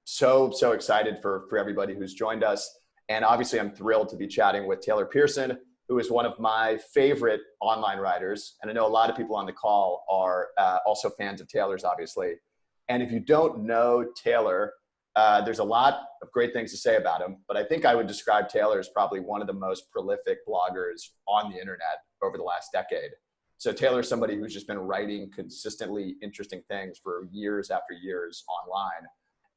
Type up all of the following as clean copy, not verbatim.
so excited for everybody who's joined us. And obviously, I'm thrilled to be chatting with Taylor Pearson, who is one of my favorite online writers. And I know a lot of people on the call are also fans of Taylor's, obviously. And if you don't know Taylor, there's a lot of great things to say about him. But I think I would describe Taylor as probably one of the most prolific bloggers on the internet over the last decade. So Taylor is somebody who's just been writing consistently interesting things for years after years online.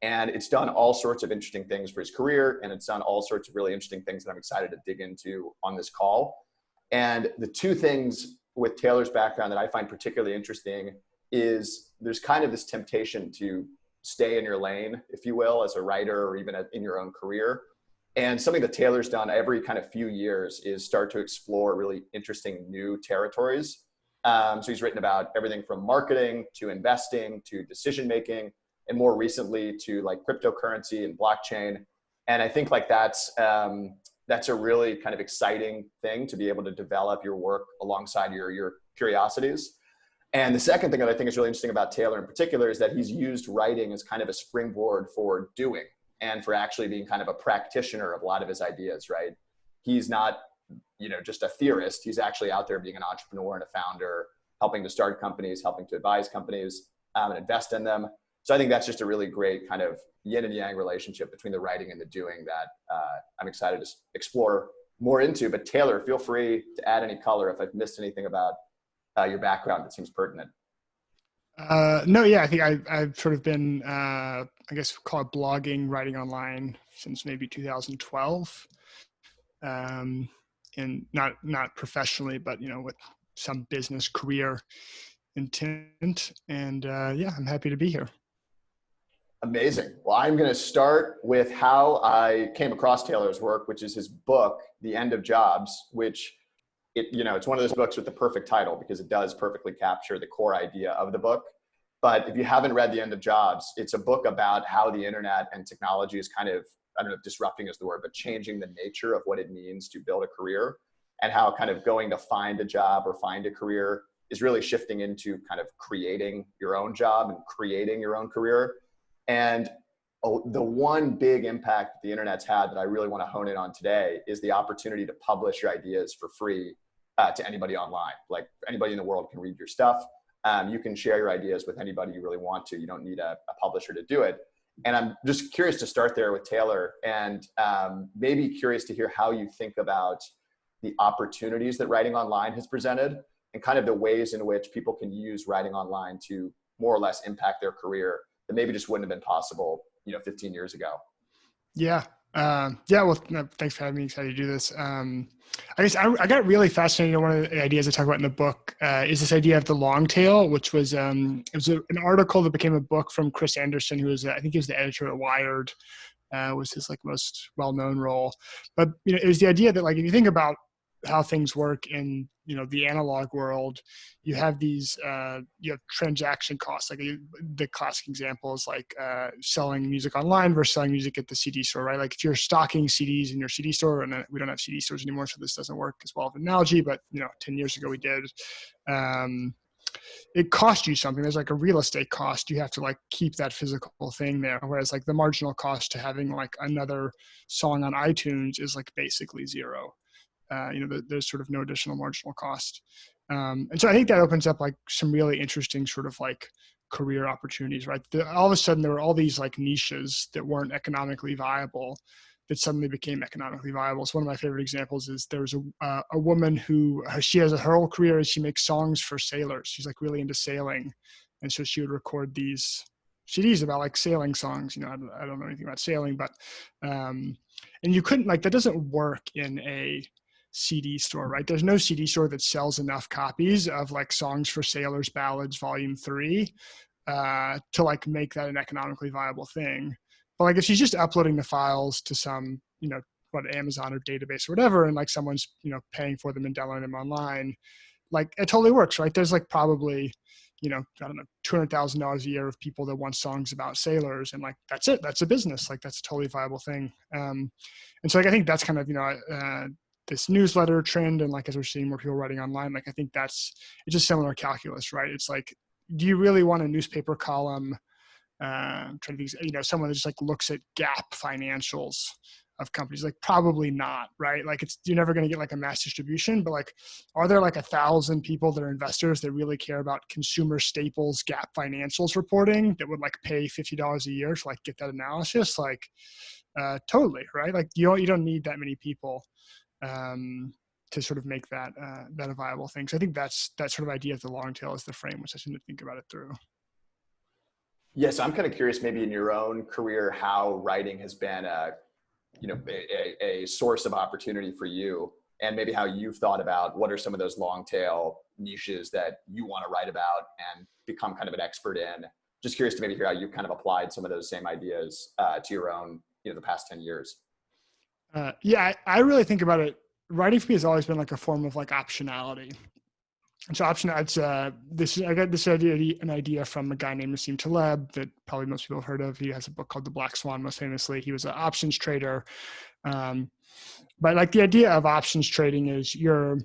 And it's done all sorts of interesting things for his career, and it's done all sorts of really interesting things that I'm excited to dig into on this call. And the two things with Taylor's background that I find particularly interesting is there's kind of this temptation to stay in your lane, if you will, as a writer or even in your own career. And something that Taylor's done every kind of few years is start to explore really interesting new territories. So he's written about everything from marketing to investing to decision-making, and more recently to like cryptocurrency and blockchain. And I think like that's a really kind of exciting thing to be able to develop your work alongside your curiosities. And the second thing that I think is really interesting about Taylor in particular is that he's used writing as kind of a springboard for doing and for actually being kind of a practitioner of a lot of his ideas, right? He's not, just a theorist. He's actually out there being an entrepreneur and a founder, helping to start companies, helping to advise companies and invest in them. So I think that's just a really great kind of yin and yang relationship between the writing and the doing that I'm excited to explore more into. But Taylor, feel free to add any color if I've missed anything about your background that seems pertinent. No, yeah, I think I've sort of been, I guess, call it blogging, writing online since maybe 2012. And not professionally, but, with some business career intent. And yeah, I'm happy to be here. Amazing. Well, I'm going to start with how I came across Taylor's work, which is his book, The End of Jobs, which it's one of those books with the perfect title because it does perfectly capture the core idea of the book. But if you haven't read The End of Jobs, it's a book about how the internet and technology is kind of, I don't know if disrupting is the word, but changing the nature of what it means to build a career, and how kind of going to find a job or find a career is really shifting into kind of creating your own job and creating your own career. And the one big impact the internet's had that I really want to hone in on today is the opportunity to publish your ideas for free to anybody online. Like anybody in the world can read your stuff. You can share your ideas with anybody you really want to. You don't need a publisher to do it. And I'm just curious to start there with Taylor, and maybe curious to hear how you think about the opportunities that writing online has presented and kind of the ways in which people can use writing online to more or less impact their career that maybe just wouldn't have been possible, 15 years ago. Yeah. Well, thanks for having me. Excited to do this. I guess I got really fascinated. One of the ideas I talk about in the book is this idea of the long tail, which was an article that became a book from Chris Anderson, who was, I think he was the editor at Wired, was his most well-known role. But, it was the idea that if you think about how things work in, the analog world, you have these, you have transaction costs. The classic example is selling music online versus selling music at the CD store, right? If you're stocking CDs in your CD store, and we don't have CD stores anymore, so this doesn't work as well of an analogy, but 10 years ago we did. It costs you something. There's a real estate cost. You have to keep that physical thing there. Whereas the marginal cost to having another song on iTunes is basically zero. There's sort of no additional marginal cost. And so I think that opens up some really interesting sort of career opportunities, right? All of a sudden there were all these niches that weren't economically viable that suddenly became economically viable. So one of my favorite examples is there was a woman who, she has her whole career is she makes songs for sailors. She's really into sailing. And so she would record these CDs about sailing songs. I don't know anything about sailing, but, and you couldn't that doesn't work in a CD store, right? There's no CD store that sells enough copies of Songs for Sailors Ballads Volume 3 to make that an economically viable thing. But if she's just uploading the files to some, Amazon or database or whatever, and someone's, paying for them and downloading them online, it totally works, right? There's probably, I don't know, $200,000 a year of people that want songs about sailors, and that's it. That's a business. That's a totally viable thing. And so I think that's kind of, this newsletter trend, and as we're seeing more people writing online, I think it's just similar calculus, right? It's do you really want a newspaper column I'm trying to think, someone that just like looks at GAAP financials of companies, like probably not, right? Like you're never going to get like a mass distribution, but like, are there like 1,000 people that are investors that really care about consumer staples GAAP financials reporting that would like pay $50 a year to like get that analysis? Like, totally, right? Like you don't need that many people to sort of make that a viable thing. So I think that sort of idea of the long tail is the frame which I seem to think about it through. Yes, I'm kind of curious, maybe in your own career, how writing has been a source of opportunity for you, and maybe how you've thought about what are some of those long tail niches that you want to write about and become kind of an expert in. Just curious to maybe hear how you kind of applied some of those same ideas to your own, the past 10 years. Yeah, I really think about it. Writing for me has always been like a form of like optionality. And so I got this idea from a guy named Nassim Taleb that probably most people have heard of. He has a book called The Black Swan, most famously. He was an options trader. But like the idea of options trading is you're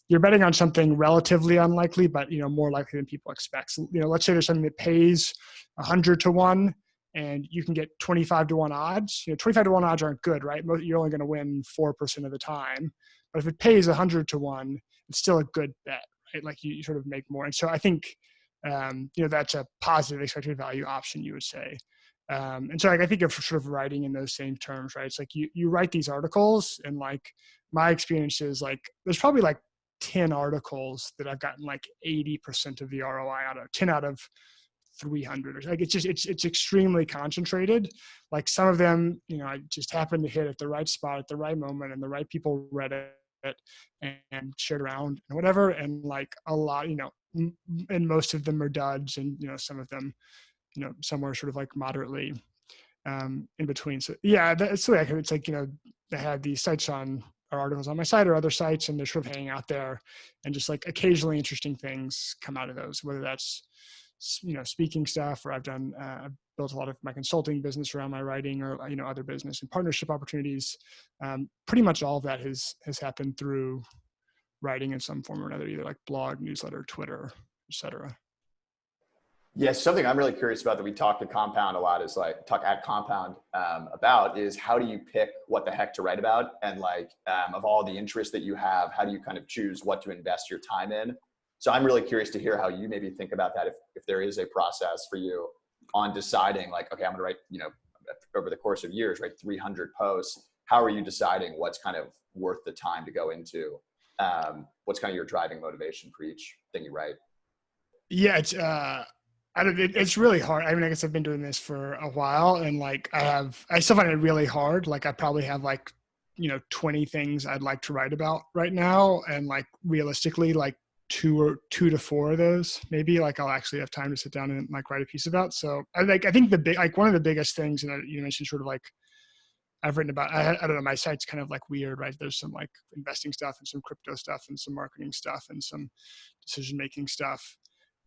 betting on something relatively unlikely, but more likely than people expect. So, let's say there's something that pays 100 to 1 and you can get 25 to 1 odds. 25 to 1 odds aren't good, right? You're only going to win 4% of the time. But if it pays 100 to 1, it's still a good bet, right? Like you sort of make more. And so I think, that's a positive expected value option, you would say. And so like, I think of sort of writing in those same terms, right? It's like you write these articles, and like my experience is like, there's probably like 10 articles that I've gotten like 80% of the ROI out of, 10 out of 300 or like, it's extremely concentrated. Like some of them, I just happened to hit at the right spot at the right moment, and the right people read it and shared around and whatever. And like a lot, and most of them are duds, and some of them, some are sort of like moderately in between. So yeah, that's the way it's like, I had these sites or articles on my site or other sites, and they're sort of hanging out there, and just like occasionally interesting things come out of those, whether that's, speaking stuff, or I've built a lot of my consulting business around my writing, or, other business and partnership opportunities. Pretty much all of that has happened through writing in some form or another, either like blog, newsletter, Twitter, etc. Yes, something I'm really curious about that we talk at Compound a lot is about is how do you pick what the heck to write about? And like, of all the interests that you have, how do you kind of choose what to invest your time in? So I'm really curious to hear how you maybe think about that, if there is a process for you on deciding like, okay, I'm going to write, over the course of years, write 300 posts. How are you deciding what's kind of worth the time to go into? What's kind of your driving motivation for each thing you write? Yeah, it's really hard. I mean, I guess I've been doing this for a while, and like I still find it really hard. Like I probably have like, 20 things I'd like to write about right now. And like realistically, like two to four of those, maybe like I'll actually have time to sit down and like write a piece about. So I think one of the biggest things, and you mentioned sort of like I've written about, I don't know, my site's kind of like weird, right? There's some like investing stuff and some crypto stuff and some marketing stuff and some decision-making stuff.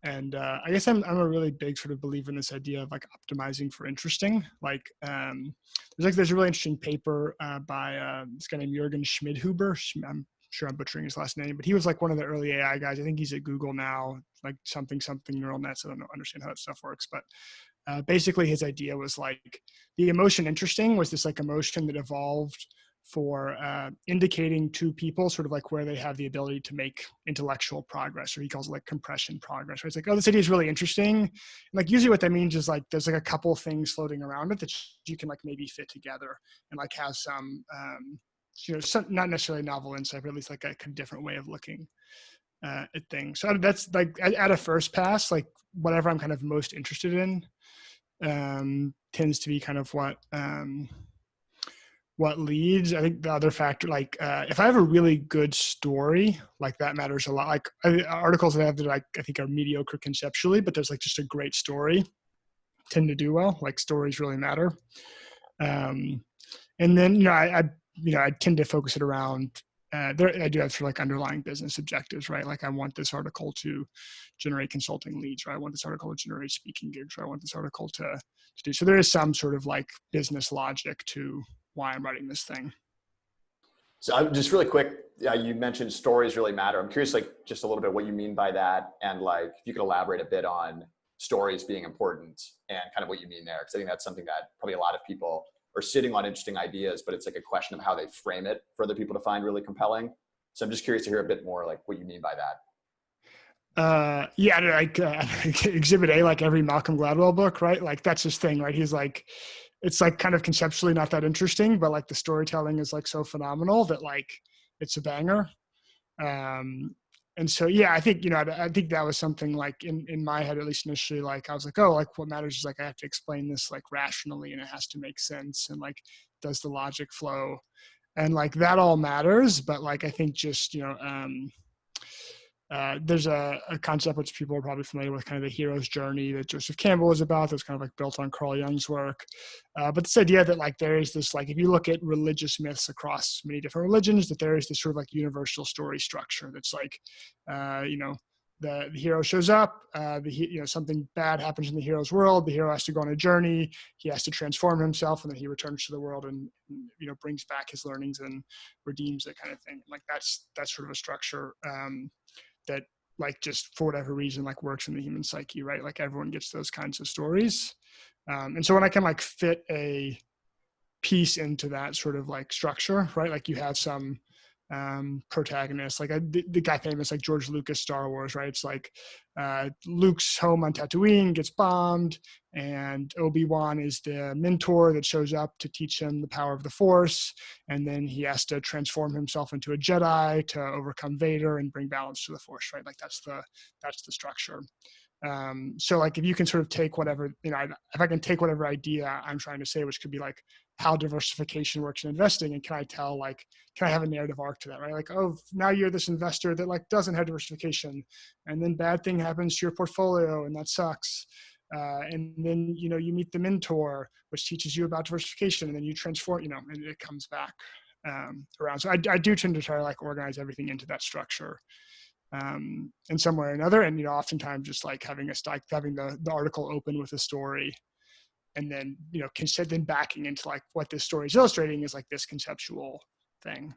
And I guess I'm a really big sort of believer in this idea of like optimizing for interesting. Like there's a really interesting paper by this guy named Jürgen Schmidhuber. I'm sure I'm butchering his last name, but he was like one of the early AI guys. I think he's at Google now, like something neural nets. I don't understand how that stuff works, but basically his idea was like the emotion interesting was this like emotion that evolved for indicating to people sort of like where they have the ability to make intellectual progress, or he calls it like compression progress, right? It's like, oh, this idea is really interesting. And like usually what that means is like there's like a couple things floating around it that you can like maybe fit together and like have some some, not necessarily novel insight, but at least like a different way of looking at things. So that's like at a first pass, like whatever I'm kind of most interested in tends to be kind of what leads. I think the other factor, like if I have a really good story, like that matters a lot. Like articles that I have that I think are mediocre conceptually, but there's like just a great story tend to do well. Like stories really matter. And then, I tend to focus it around I do have sort of like underlying business objectives, right? Like I want this article to generate consulting leads, or I want this article to generate speaking gigs, or I want this article to do. So there is some sort of like business logic to why I'm writing this thing. So I'm just really quick, you mentioned stories really matter. I'm curious, like just a little bit what you mean by that. And like, if you could elaborate a bit on stories being important and kind of what you mean there. Cause I think that's something that probably a lot of people are sitting on interesting ideas, but it's like a question of how they frame it for other people to find really compelling. So I'm just curious to hear a bit more like what you mean by that. Yeah, like Exhibit A, like every Malcolm Gladwell book, right? Like that's his thing, right? He's like, it's like kind of conceptually not that interesting, but like the storytelling is like so phenomenal that like it's a banger. Um, and so, yeah, I think, I think that was something like in my head, at least initially, like I was like, oh, like what matters is like, I have to explain this like rationally and it has to make sense. And like, does the logic flow? And like, that all matters. But like, I think just, there's a concept which people are probably familiar with, kind of the hero's journey that Joseph Campbell is about. That's kind of like built on Carl Jung's work. But this idea that like there is this, like if you look at religious myths across many different religions, that there is this sort of like universal story structure that's like, the hero shows up, something bad happens in the hero's world. The hero has to go on a journey. He has to transform himself, and then he returns to the world and brings back his learnings and redeems it, kind of thing. Like that's sort of a structure that like just for whatever reason like works in the human psyche, right? Like everyone gets those kinds of stories. And so when I can like fit a piece into that sort of like structure, right? Like you have some protagonist, like the guy famous, like George Lucas, Star Wars, right? It's like Luke's home on Tatooine gets bombed, and Obi-Wan is the mentor that shows up to teach him the power of the Force, and then he has to transform himself into a Jedi to overcome Vader and bring balance to the Force, right? Like that's the structure. So like if you can sort of take whatever, if I can take whatever idea I'm trying to say, which could be like how diversification works in investing, and can I have a narrative arc to that, right? Like, oh, now you're this investor that like doesn't have diversification, and then bad thing happens to your portfolio and that sucks. And then, you meet the mentor, which teaches you about diversification, and then you transform, and it comes back around. So I do tend to try to like organize everything into that structure in some way or another. And, oftentimes just like having the article open with a story, and then, then backing into like what this story is illustrating is like this conceptual thing.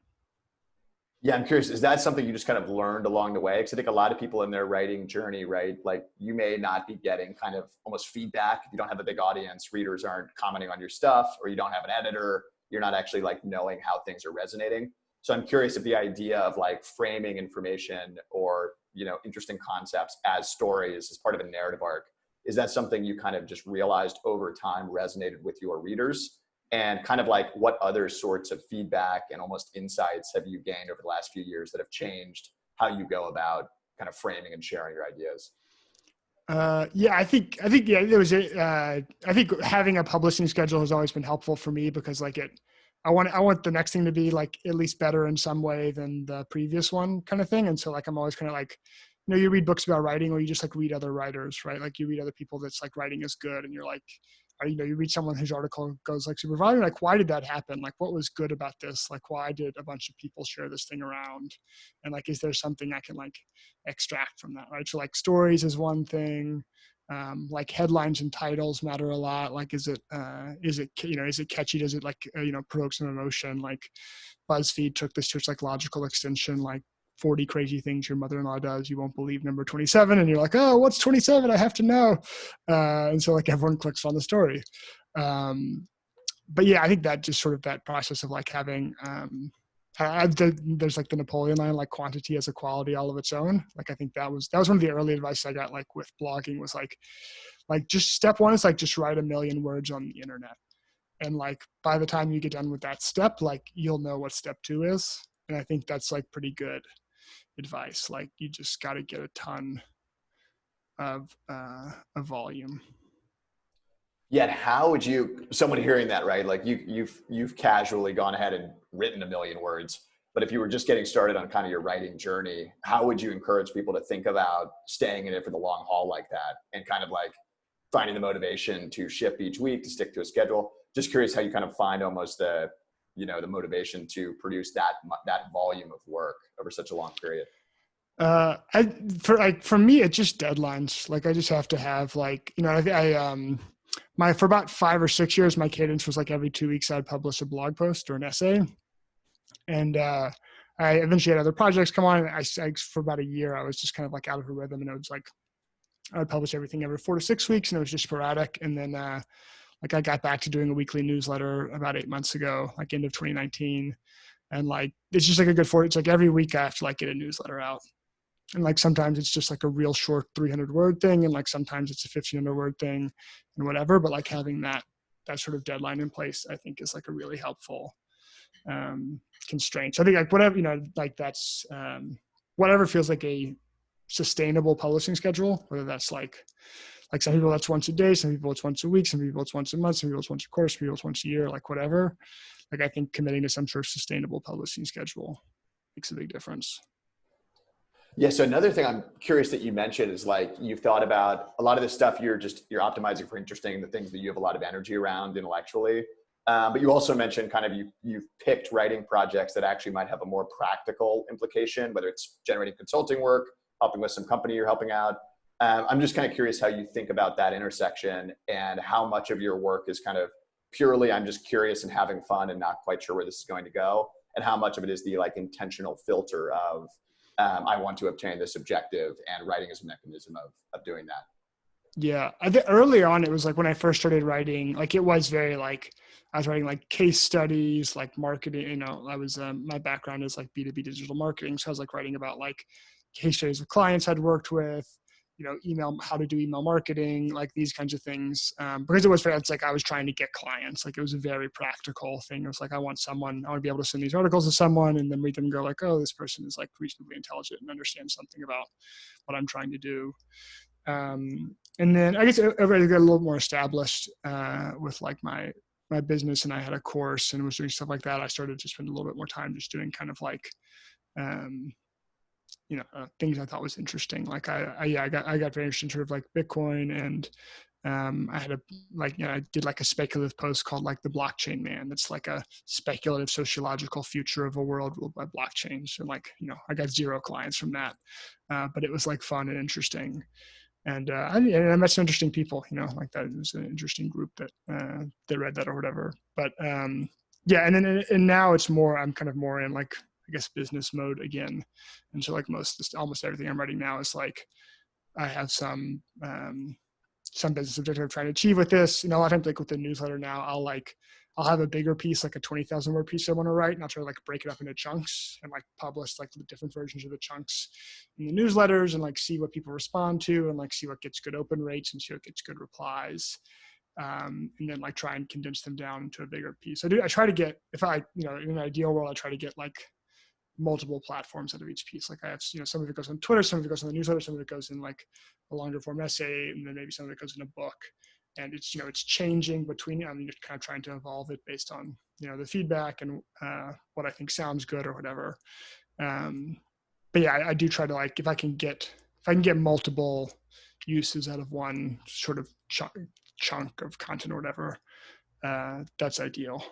Yeah, I'm curious, is that something you just kind of learned along the way? Because I think a lot of people in their writing journey, right, like you may not be getting kind of almost feedback if you don't have a big audience, readers aren't commenting on your stuff, or you don't have an editor, you're not actually like knowing how things are resonating. So I'm curious if the idea of like framing information or, interesting concepts as stories as part of a narrative arc, is that something you kind of just realized over time resonated with your readers? And kind of like what other sorts of feedback and almost insights have you gained over the last few years that have changed how you go about kind of framing and sharing your ideas? I think there was I think having a publishing schedule has always been helpful for me, because like I want the next thing to be like at least better in some way than the previous one, kind of thing. And so like I'm always kind of like, you read books about writing, or you just like read other writers, right? Like you read other people that's like writing is good, and you're like, or, you read someone whose article goes like super viral, like why did that happen? Like what was good about this? Like why did a bunch of people share this thing around? And like, is there something I can like extract from that, right? So like stories is one thing. Like headlines and titles matter a lot. Like, is it catchy? Does it like, provoke some emotion? Like BuzzFeed took this to its like logical extension, like 40 crazy things your mother-in-law does you won't believe number 27, and you're like, oh, what's 27? I have to know. And so like everyone clicks on the story. But yeah, I think that just sort of that process of like having there's like the Napoleon line, like quantity as a quality all of its own. Like I think that was one of the early advice I got like with blogging, was like just step one is like just write 1 million words on the internet, and like by the time you get done with that step, like you'll know what step 2 is. And I think that's like pretty good advice. Like you just got to get a ton of volume. Yet how would you, someone hearing that, right? Like you've casually gone ahead and written 1 million words, but if you were just getting started on kind of your writing journey, how would you encourage people to think about staying in it for the long haul like that, and kind of like finding the motivation to ship each week, to stick to a schedule? Just curious how you kind of find almost the motivation to produce that volume of work over such a long period. For me, it's just deadlines. Like I just have to have like, for about 5 or 6 years, my cadence was like every 2 weeks I'd publish a blog post or an essay. And I eventually had other projects come on. And I for about a year, I was just kind of like out of a rhythm, and it was like I would publish everything every 4 to 6 weeks, and it was just sporadic. And then like I got back to doing a weekly newsletter about 8 months ago, like end of 2019. And like, it's just like a good it's like every week I have to like get a newsletter out. And like, sometimes it's just like a real short 300-word thing. And like, sometimes it's a 1,500-word thing and whatever. But like having that sort of deadline in place, I think is like a really helpful constraint. So I think like whatever, like that's whatever feels like a sustainable publishing schedule, whether that's like some people that's once a day, some people it's once a week, some people it's once a month, some people it's once a quarter, some people it's once a year, like whatever. Like I think committing to some sort of sustainable publishing schedule makes a big difference. Yeah. So another thing I'm curious that you mentioned is like, you've thought about a lot of this stuff you're optimizing for interesting, the things that you have a lot of energy around intellectually. But you also mentioned kind of you've picked writing projects that actually might have a more practical implication, whether it's generating consulting work, helping with some company you're helping out. I'm just kind of curious how you think about that intersection and how much of your work is kind of purely, I'm just curious and having fun and not quite sure where this is going to go, and how much of it is the like intentional filter of I want to obtain this objective, and writing is a mechanism of doing that. Yeah. I think early on, it was like when I first started writing, like it was very like, I was writing like case studies, like marketing, I was, my background is like B2B digital marketing. So I was like writing about like case studies of clients I'd worked with, email, how to do email marketing, like these kinds of things. Because it's like I was trying to get clients. Like it was a very practical thing. It was like, I want to be able to send these articles to someone and then read them and go like, oh, this person is like reasonably intelligent and understands something about what I'm trying to do. And then I guess everybody got a little more established with like my business, and I had a course and was doing stuff like that. I started to spend a little bit more time just doing kind of like, things I thought was interesting. Like I got very interested in sort of like Bitcoin, and I had I did like a speculative post called like the Blockchain Man. That's like a speculative sociological future of a world ruled by blockchains. And like, I got 0 clients from that, but it was like fun and interesting. And I met some interesting people, like that. It was an interesting group that read that or whatever. But yeah, and now it's more, I'm kind of more in like, I guess, business mode again. And so like almost everything I'm writing now is like, I have some business objective I'm trying to achieve with this. A lot of times like with the newsletter now, I'll have a bigger piece, like a 20,000 word piece I want to write, and I'll try to like break it up into chunks and like publish like the different versions of the chunks in the newsletters, and like see what people respond to, and like see what gets good open rates and see what gets good replies. And then like try and condense them down into a bigger piece. I try to get, if I, in an ideal world, I try to get like multiple platforms out of each piece. Like I have, some of it goes on Twitter, some of it goes on the newsletter, some of it goes in like a longer form essay, and then maybe some of it goes in a book. And it's, it's changing between, I'm just kind of trying to evolve it based on, the feedback and what I think sounds good or whatever. But yeah, I do try to like, if I can get multiple uses out of one sort of chunk of content or whatever, that's ideal.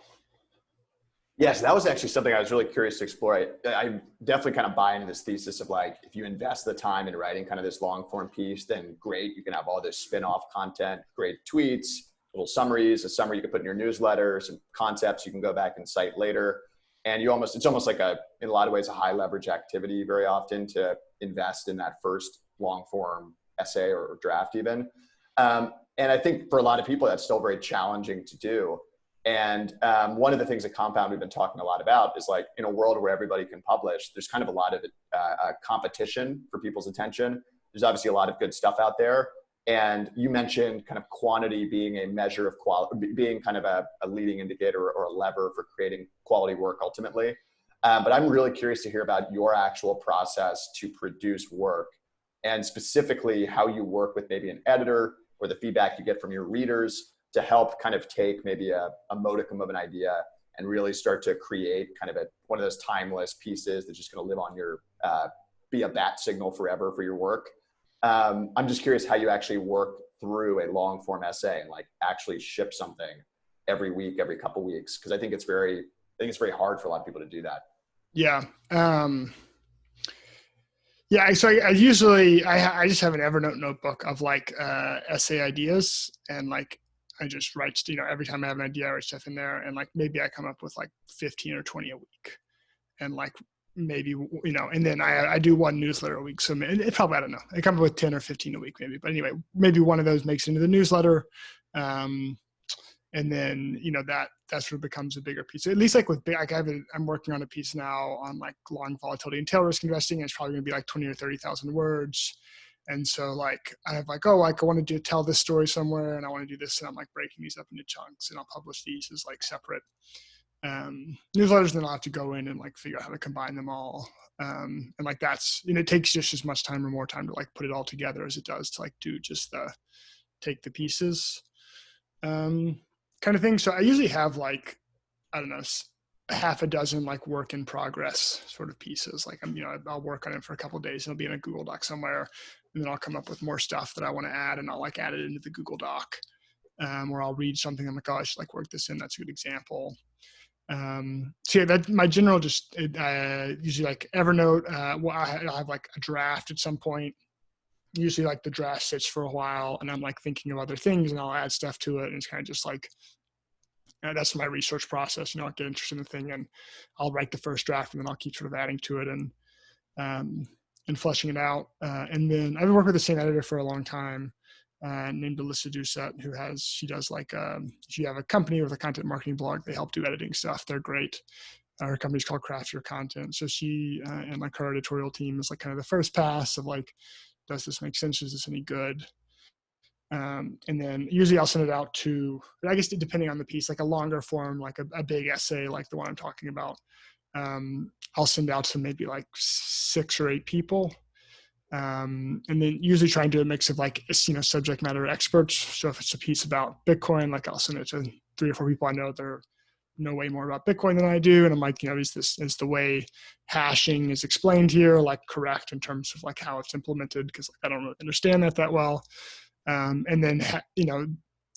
Yes, that was actually something I was really curious to explore. I definitely kind of buy into this thesis of like, if you invest the time in writing kind of this long form piece, then great, you can have all this spin-off content, great tweets, little summaries, a summary you can put in your newsletter, some concepts you can go back and cite later. And it's almost like in a lot of ways, a high leverage activity very often to invest in that first long form essay or draft even. And I think for a lot of people, that's still very challenging to do. And one of the things at Compound we've been talking a lot about is like, in a world where everybody can publish, there's kind of a lot of competition for people's attention. There's obviously a lot of good stuff out there. And you mentioned kind of quantity being a measure of quality, being kind of a leading indicator or a lever for creating quality work ultimately. But I'm really curious to hear about your actual process to produce work, and specifically how you work with maybe an editor or the feedback you get from your readers to help kind of take maybe a modicum of an idea and really start to create kind of one of those timeless pieces that's just going to live on your, be a bat signal forever for your work. I'm just curious how you actually work through a long form essay and like actually ship something every week, every couple of weeks. Cause I think it's very hard for a lot of people to do that. Yeah. Yeah. So I usually, I just have an Evernote notebook of like essay ideas, and like, I just write, every time I have an idea, I write stuff in there, and like maybe I come up with like 15 or 20 a week. And like maybe, and then I do one newsletter a week. So it probably, I don't know, I come up with 10 or 15 a week maybe, but anyway, maybe one of those makes it into the newsletter. And then, that sort of becomes a bigger piece. At least like with big, I'm working on a piece now on like long volatility and tail risk investing. And it's probably gonna be like 20 or 30,000 words. And so like, I have like, I want to tell this story somewhere and I want to do this. And I'm like breaking these up into chunks and I'll publish these as like separate newsletters. And then I'll have to go in and like figure out how to combine them all. And like, that's, it takes just as much time or more time to like put it all together as it does to like do just take the pieces kind of thing. So I usually have like, I don't know, a half a dozen like work in progress sort of pieces. Like I'll work on it for a couple of days. It'll be in a Google Doc somewhere, and then I'll come up with more stuff that I want to add, and I'll like add it into the Google Doc, or I'll read something. I'm like, I should like work this in. That's a good example. So yeah, that my general usually like Evernote. I'll have like a draft at some point. Usually like the draft sits for a while and I'm like thinking of other things and I'll add stuff to it. And it's kind of just like, that's my research process. I'll get interested in the thing and I'll write the first draft and then I'll keep sort of adding to it and fleshing it out. And then I've been working with the same editor for a long time, named Alyssa Doucette, she does like, if you have a company with a content marketing blog, they help do editing stuff. They're great. Her company's called Craft Your Content. So she and like her editorial team is like kind of the first pass of like, does this make sense? Is this any good? And then usually I'll send it out to, I guess depending on the piece, like a longer form, like a big essay, like the one I'm talking about. I'll send out to maybe like 6 or 8 people. And then usually try and do a mix of like, subject matter experts. So if it's a piece about Bitcoin, like I'll send it to 3 or 4 people I know they're know way more about Bitcoin than I do. And I'm like, is the way hashing is explained here, like correct in terms of like how it's implemented? Cause I don't really understand that well. And then,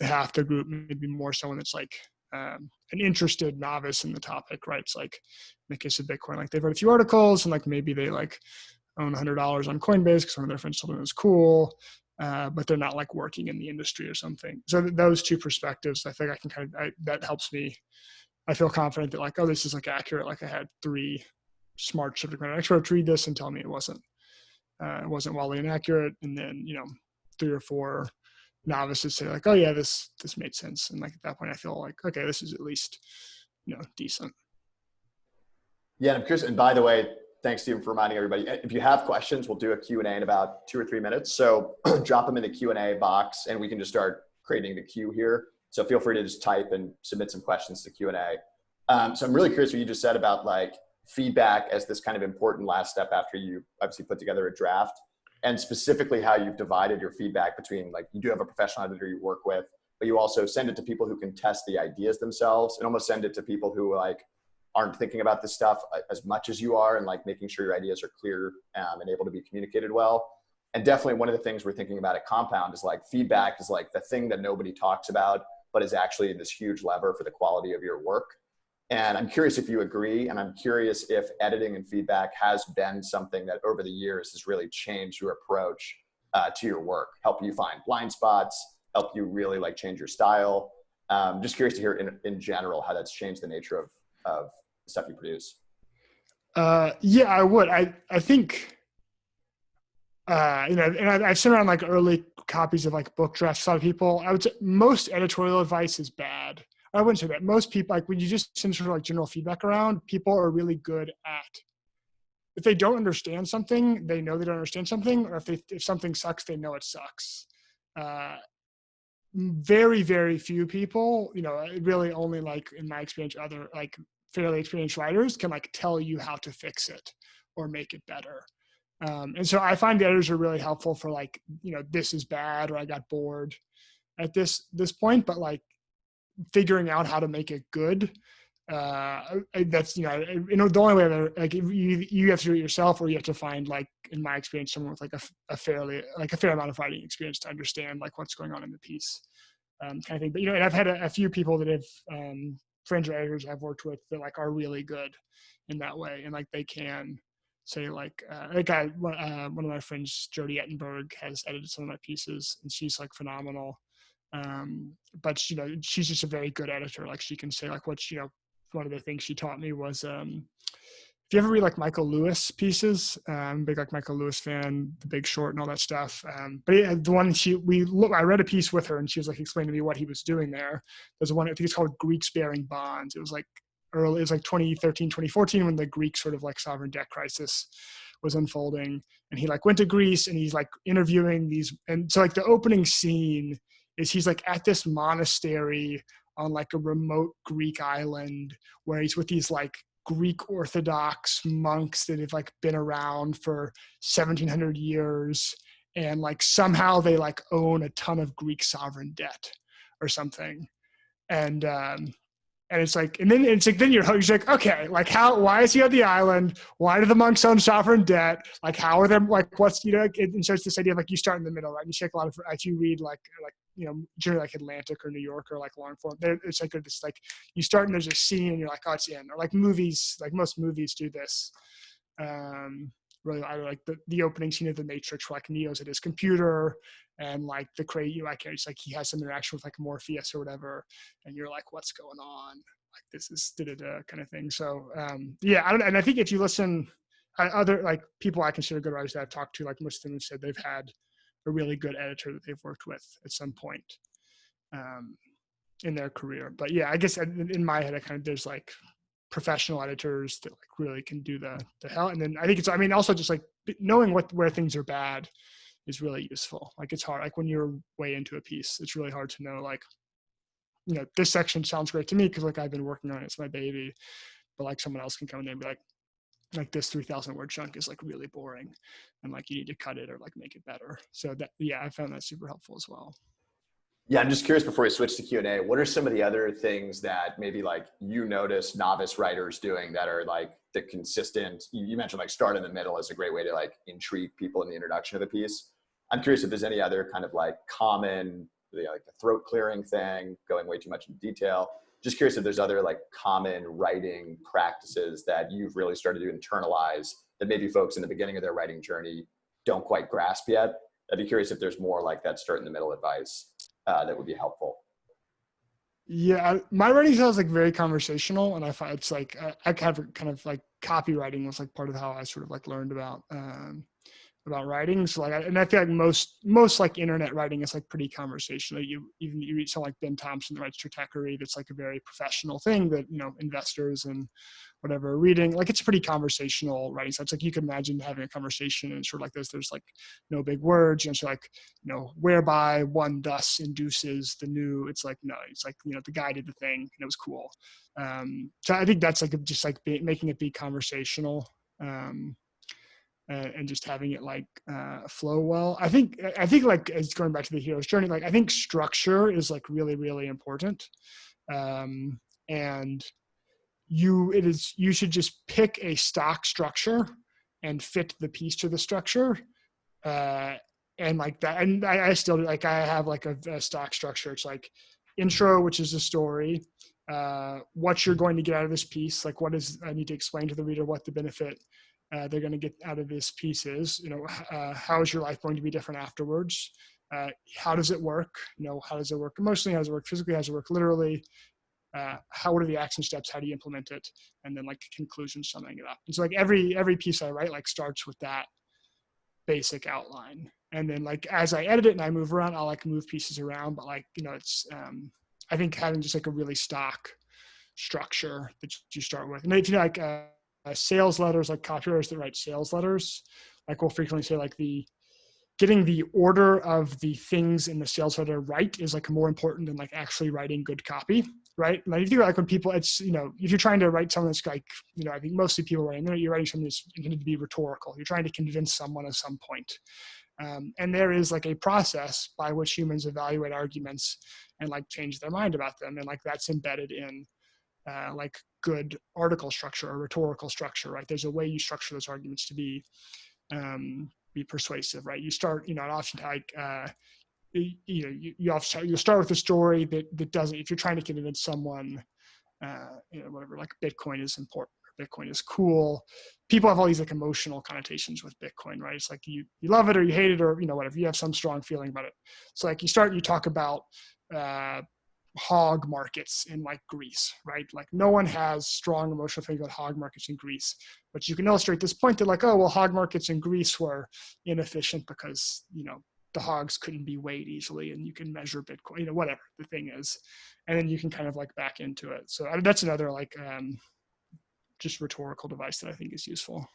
half the group, maybe more someone that's like, an interested novice in the topic, right? It's like in the case of Bitcoin, like they've read a few articles and like, maybe they like own $100 on Coinbase because one of their friends told them it was cool. But they're not like working in the industry or something. So those 2 perspectives, I think I can that helps me. I feel confident that like, this is like accurate. Like I had 3 smart subject matter experts read this and tell me it wasn't wildly inaccurate. And then, 3 or 4 novices say like, yeah, this made sense. And like at that point I feel like, okay, this is at least, decent. Yeah. And I'm curious. And by the way, thanks, Stephen, for reminding everybody. If you have questions, we'll do a Q&A in about 2 or 3 minutes. So drop them in the Q&A box and we can just start creating the queue here. So feel free to just type and submit some questions to Q&A. So I'm really curious what you just said about like feedback as this kind of important last step after you obviously put together a draft, and specifically how you've divided your feedback between like, you do have a professional editor you work with, but you also send it to people who can test the ideas themselves, and almost send it to people who like aren't thinking about this stuff as much as you are, and like making sure your ideas are clear and able to be communicated well. And definitely one of the things we're thinking about at Compound is like feedback is like the thing that nobody talks about, but is actually this huge lever for the quality of your work. And I'm curious if you agree, and I'm curious if editing and feedback has been something that over the years has really changed your approach to your work, help you find blind spots, help you really like change your style. Just curious to hear in general how that's changed the nature of the stuff you produce. Yeah, I would. I think, and I've sent around like early copies of like book drafts to a lot of people. I would say most editorial advice is bad. I wouldn't say that. Most people, like when you just send sort of like general feedback around, people are really good at, if they don't understand something, they know they don't understand something, or if something sucks, they know it sucks. Very, very few people, really only like in my experience, other like fairly experienced writers can like tell you how to fix it or make it better. And so I find the editors are really helpful for like, this is bad, or I got bored at this point, but like figuring out how to make it good. That's, the only way that like you have to do it yourself, or you have to find like, in my experience, someone with like a fair amount of writing experience to understand like what's going on in the piece, kind of thing. But, and I've had a few people that have, friends or editors I've worked with that like are really good in that way. And like, they can say like, one of my friends, Jody Ettenberg, has edited some of my pieces and she's like phenomenal. But she's just a very good editor. Like she can say like, one of the things she taught me was if you ever read like Michael Lewis pieces, big like Michael Lewis fan, The Big Short and all that stuff. But yeah, the one I read a piece with her and she was like explaining to me what he was doing there. There's one, I think it's called Greeks Bearing Bonds. It was like 2013, 2014 when the Greek sort of like sovereign debt crisis was unfolding. And he like went to Greece and he's like interviewing these. And so like the opening scene is he's like at this monastery on like a remote Greek island where he's with these like Greek Orthodox monks that have like been around for 1700 years. And like somehow they like own a ton of Greek sovereign debt or something. And it's like, and then it's like, then you're like, okay, like why is he on the island? Why do the monks own sovereign debt? Like, how are they, like, what's, you know, and so it's this idea of like, you start in the middle, right? You take a lot of, if you read like, you know, generally like Atlantic or New York or like long form, it's like, it's like you start and there's a scene and you're like, oh, it's in, or like movies, like most movies do this. Really, I like the opening scene of The Matrix where like Neo's at his computer and like the crazy, like it's like he has some interaction with like Morpheus or whatever, and you're like, what's going on? Like this is kind of thing. So yeah, and I think if you listen, other like people I consider good writers that I've talked to, like most of them have said they've had a really good editor that they've worked with at some point in their career. But yeah, I guess in my head, there's like professional editors that like really can do the hell. And then I think also just like knowing where things are bad is really useful. Like it's hard, like when you're way into a piece, it's really hard to know, like, you know, this section sounds great to me because like I've been working on it, it's my baby, but like someone else can come in there and be like this 3,000 word chunk is like really boring and like you need to cut it or like make it better. So that, yeah, I found that super helpful as well. Yeah, I'm just curious before we switch to Q&A, what are some of the other things that maybe like you notice novice writers doing that are like the consistent, you mentioned like start in the middle is a great way to like intrigue people in the introduction of the piece. I'm curious if there's any other kind of like common, like the throat clearing thing, going way too much into detail. Just curious if there's other like common writing practices that you've really started to internalize that maybe folks in the beginning of their writing journey don't quite grasp yet. I'd be curious if there's more like that start in the middle advice that would be helpful. Yeah, my writing style is like very conversational, and I find it's like I kind of like copywriting was like part of how I sort of like learned about writing. So like, and I feel like most like internet writing is like pretty conversational. You read someone like Ben Thompson that writes Stratechery, that's like a very professional thing that, you know, investors and whatever are reading. Like it's pretty conversational writing. So it's like you can imagine having a conversation and sort of like there's like no big words, and so like, you know, whereby one thus induces the new. It's like no, it's like, you know, the guy did the thing and it was cool. So I think that's like just like making it be conversational. And just having it like flow well. I think like it's going back to the hero's journey. Like I think structure is like really, really important. And you should just pick a stock structure and fit the piece to the structure. And like that, and I still like, I have like a stock structure. It's like intro, which is the story, what you're going to get out of this piece. Like I need to explain to the reader what the benefit they're going to get out of this piece is, you know, how is your life going to be different afterwards? How does it work? You know, how does it work emotionally? How does it work physically? How does it work literally? What are the action steps? How do you implement it? And then like conclusion, summing it up. And so like every piece I write like starts with that basic outline. And then like, as I edit it and I move around, I'll like move pieces around, but like, you know, it's, I think having just like a really stock structure that you start with. And if you like, sales letters, like copywriters that write sales letters, like will frequently say like getting the order of the things in the sales letter right is like more important than like actually writing good copy, right? Like if you like when people, it's, you know, if you're trying to write something that's like, you know, I think mostly people writing, you're writing something that's intended to be rhetorical. You're trying to convince someone at some point. And there is like a process by which humans evaluate arguments and like change their mind about them. And like that's embedded in like good article structure or rhetorical structure, right? There's a way you structure those arguments to be persuasive, right? You start, you know, often like, you know, you'll start with a story that doesn't, if you're trying to convince someone, you know, whatever, like Bitcoin is important, or Bitcoin is cool. People have all these like emotional connotations with Bitcoin, right? It's like you love it or you hate it, or, you know, whatever, you have some strong feeling about it. So like you talk about, hog markets in like Greece, right? Like no one has strong emotional feelings about hog markets in Greece, but you can illustrate this point that like, oh, well, hog markets in Greece were inefficient because, the hogs couldn't be weighed easily and you can measure Bitcoin, whatever the thing is. And then you can kind of like back into it. So that's another like just rhetorical device that I think is useful.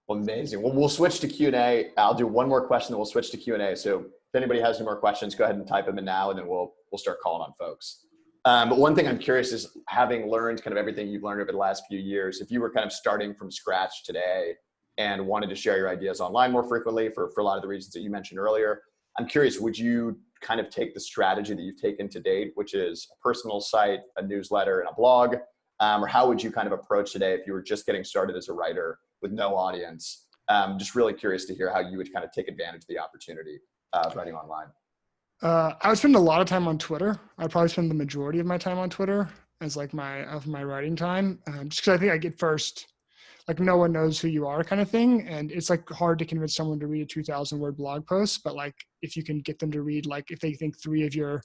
Well, amazing. Well, we'll switch to Q&A. I'll do one more question, then we'll switch to Q&A. So if anybody has any more questions, go ahead and type them in now, and then we'll start calling on folks. But one thing I'm curious is, having learned kind of everything you've learned over the last few years, if you were kind of starting from scratch today and wanted to share your ideas online more frequently for a lot of the reasons that you mentioned earlier, I'm curious, would you kind of take the strategy that you've taken to date, which is a personal site, a newsletter, and a blog? Or how would you kind of approach today if you were just getting started as a writer with no audience? Just really curious to hear how you would kind of take advantage of the opportunity of writing online. I would spend a lot of time on Twitter. I'd probably spend the majority of my time on Twitter as like my writing time, just because I think I get first, like no one knows who you are kind of thing. And it's like hard to convince someone to read a 2,000 word blog post, but like if you can get them to read, like if they think 3 of your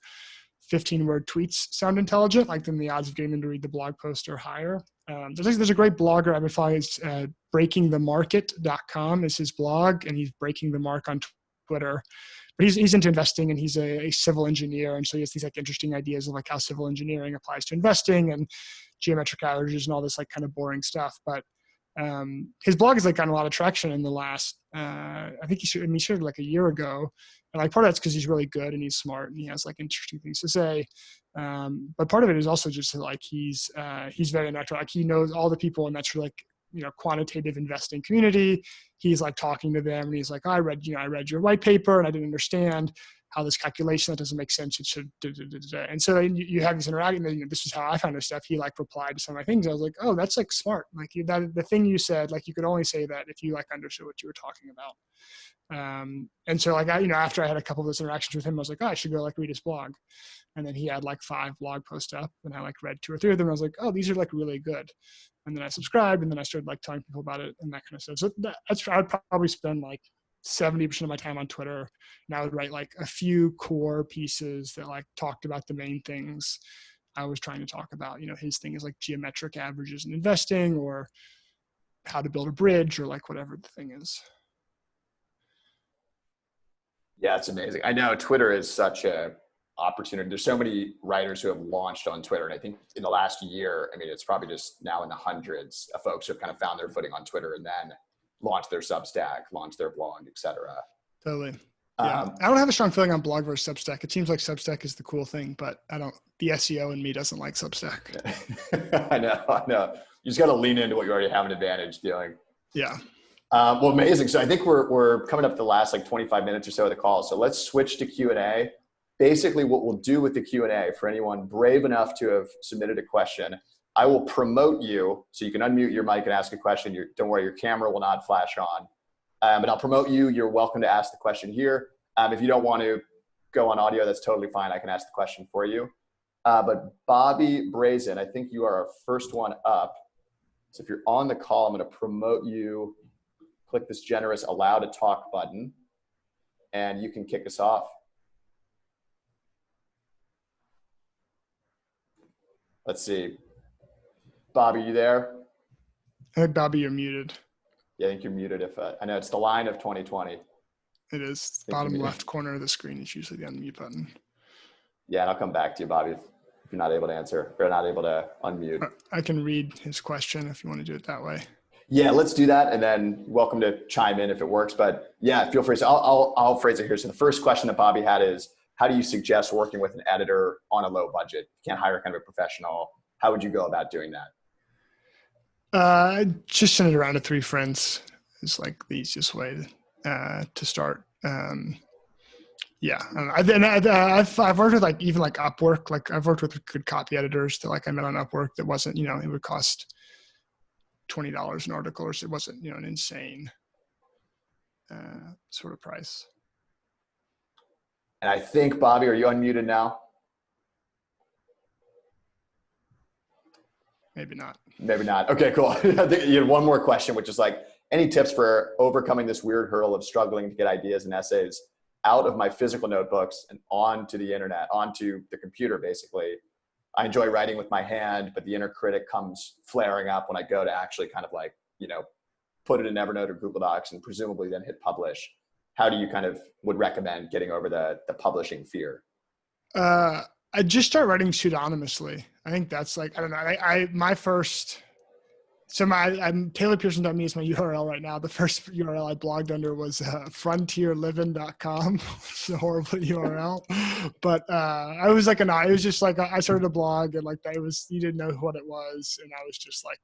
15-word tweets sound intelligent, like then the odds of getting them to read the blog post are higher. There's a great blogger I've been following. It's breakingthemarket.com is his blog, and he's breaking the mark on Twitter. But he's into investing, and he's a civil engineer, and so he has these like interesting ideas of like how civil engineering applies to investing and geometric averages and all this like kind of boring stuff. But his blog has like gotten a lot of traction in the last, I think he shared like a year ago. And like part of that's because he's really good and he's smart and he has like interesting things to say. But part of it is also just like he's very natural. Like he knows all the people in that sort of like, quantitative investing community. He's like talking to them and he's like, I read your white paper and I didn't understand how this calculation, that doesn't make sense. It should, and so you have this interaction. This is how I found this stuff. He like replied to some of my things. I was like, oh, that's like smart. Like the thing you said, like you could only say that if you like understood what you were talking about. And so like after I had a couple of those interactions with him, I was like, oh, I should go like read his blog. And then he had like 5 blog posts up, and I like read 2 or 3 of them. And I was like, oh, these are like really good. And then I subscribed, and then I started like telling people about it and that kind of stuff. So I'd probably spend like 70% of my time on Twitter, and I would write like a few core pieces that like talked about the main things I was trying to talk about. His thing is like geometric averages in investing, or how to build a bridge, or like whatever the thing is. Yeah, it's amazing. I know Twitter is such a opportunity. There's so many writers who have launched on Twitter. And I think in the last year, I mean, it's probably just now in the hundreds of folks who have kind of found their footing on Twitter and then launched their Substack, launched their blog, et cetera. Totally. Yeah. I don't have a strong feeling on blog versus Substack. It seems like Substack is the cool thing, but the SEO in me doesn't like Substack. I know. You just got to lean into what you already have an advantage doing. Yeah. Well, amazing. So I think we're coming up to the last like 25 minutes or so of the call. So let's switch to Q&A. Basically, what we'll do with the Q&A, for anyone brave enough to have submitted a question, I will promote you so you can unmute your mic and ask a question. Don't worry, your camera will not flash on. But I'll promote you. You're welcome to ask the question here. If you don't want to go on audio, that's totally fine. I can ask the question for you. But Bobby Brazen, I think you are our first one up. So if you're on the call, I'm going to promote you. Click this generous allow to talk button, and you can kick us off. Let's see. Bobby, you there? I think, Bobby, you're muted. Yeah, I think you're muted. I know it's the line of 2020. It is. Bottom left corner of the screen is usually the unmute button. Yeah, and I'll come back to you, Bobby, if you're not able to answer or not able to unmute. I can read his question if you want to do it that way. Yeah, let's do that, and then welcome to chime in if it works. But yeah, feel free. So I'll phrase it here. So the first question that Bobby had is, how do you suggest working with an editor on a low budget? You can't hire kind of a professional. How would you go about doing that? Just send it around to 3 friends. It's like the easiest way to start. Yeah, I've worked with like even like Upwork. Like I've worked with good copy editors that like I met on Upwork that wasn't, it would cost $20 an article, or so it wasn't, an insane sort of price. And I think, Bobby, are you unmuted now? Maybe not. Maybe not. Okay, cool. I think you had one more question, which is like, any tips for overcoming this weird hurdle of struggling to get ideas and essays out of my physical notebooks and onto the internet, onto the computer, basically. I enjoy writing with my hand, but the inner critic comes flaring up when I go to actually kind of like, put it in Evernote or Google Docs and presumably then hit publish. How do you kind of would recommend getting over the publishing fear? I just start writing pseudonymously. I think that's like, I don't know. My first, so I'm taylorpearson.me is my URL right now. The first URL I blogged under was frontierliving.com. It's a horrible URL, but I was like, it was just like, I started a blog and like, you didn't know what it was. And I was just like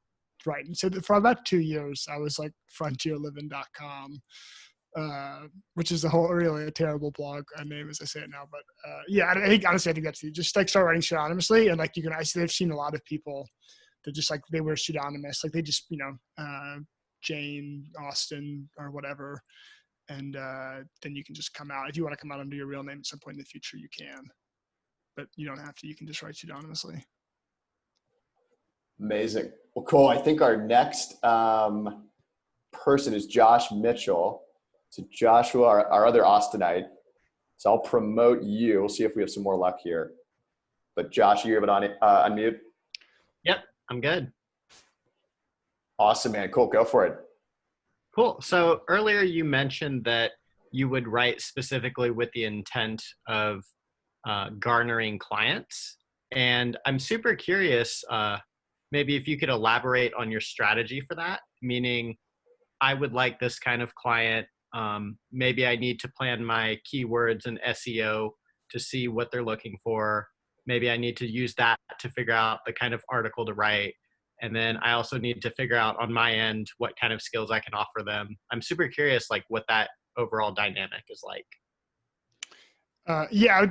writing. So for about 2 years, I was like frontierliving.com. Which is really a terrible blog name as I say it now. But yeah, I think honestly, I think that's just like start writing pseudonymously. And like I've seen a lot of people that just like they were pseudonymous, like they just, Jane Austen or whatever. And then you can just come out. If you want to come out under your real name at some point in the future, you can. But you don't have to. You can just write pseudonymously. Amazing. Well, cool. I think our next person is Josh Mitchell. So Joshua, our other Austinite. So I'll promote you. We'll see if we have some more luck here. But Josh, you have it on unmute? Yep, I'm good. Awesome, man. Cool. Go for it. Cool. So earlier you mentioned that you would write specifically with the intent of garnering clients. And I'm super curious, maybe if you could elaborate on your strategy for that, meaning I would like this kind of client. Maybe I need to plan my keywords and SEO to see what they're looking for. Maybe I need to use that to figure out the kind of article to write. And then I also need to figure out on my end what kind of skills I can offer them. I'm super curious, like what that overall dynamic is like. Yeah,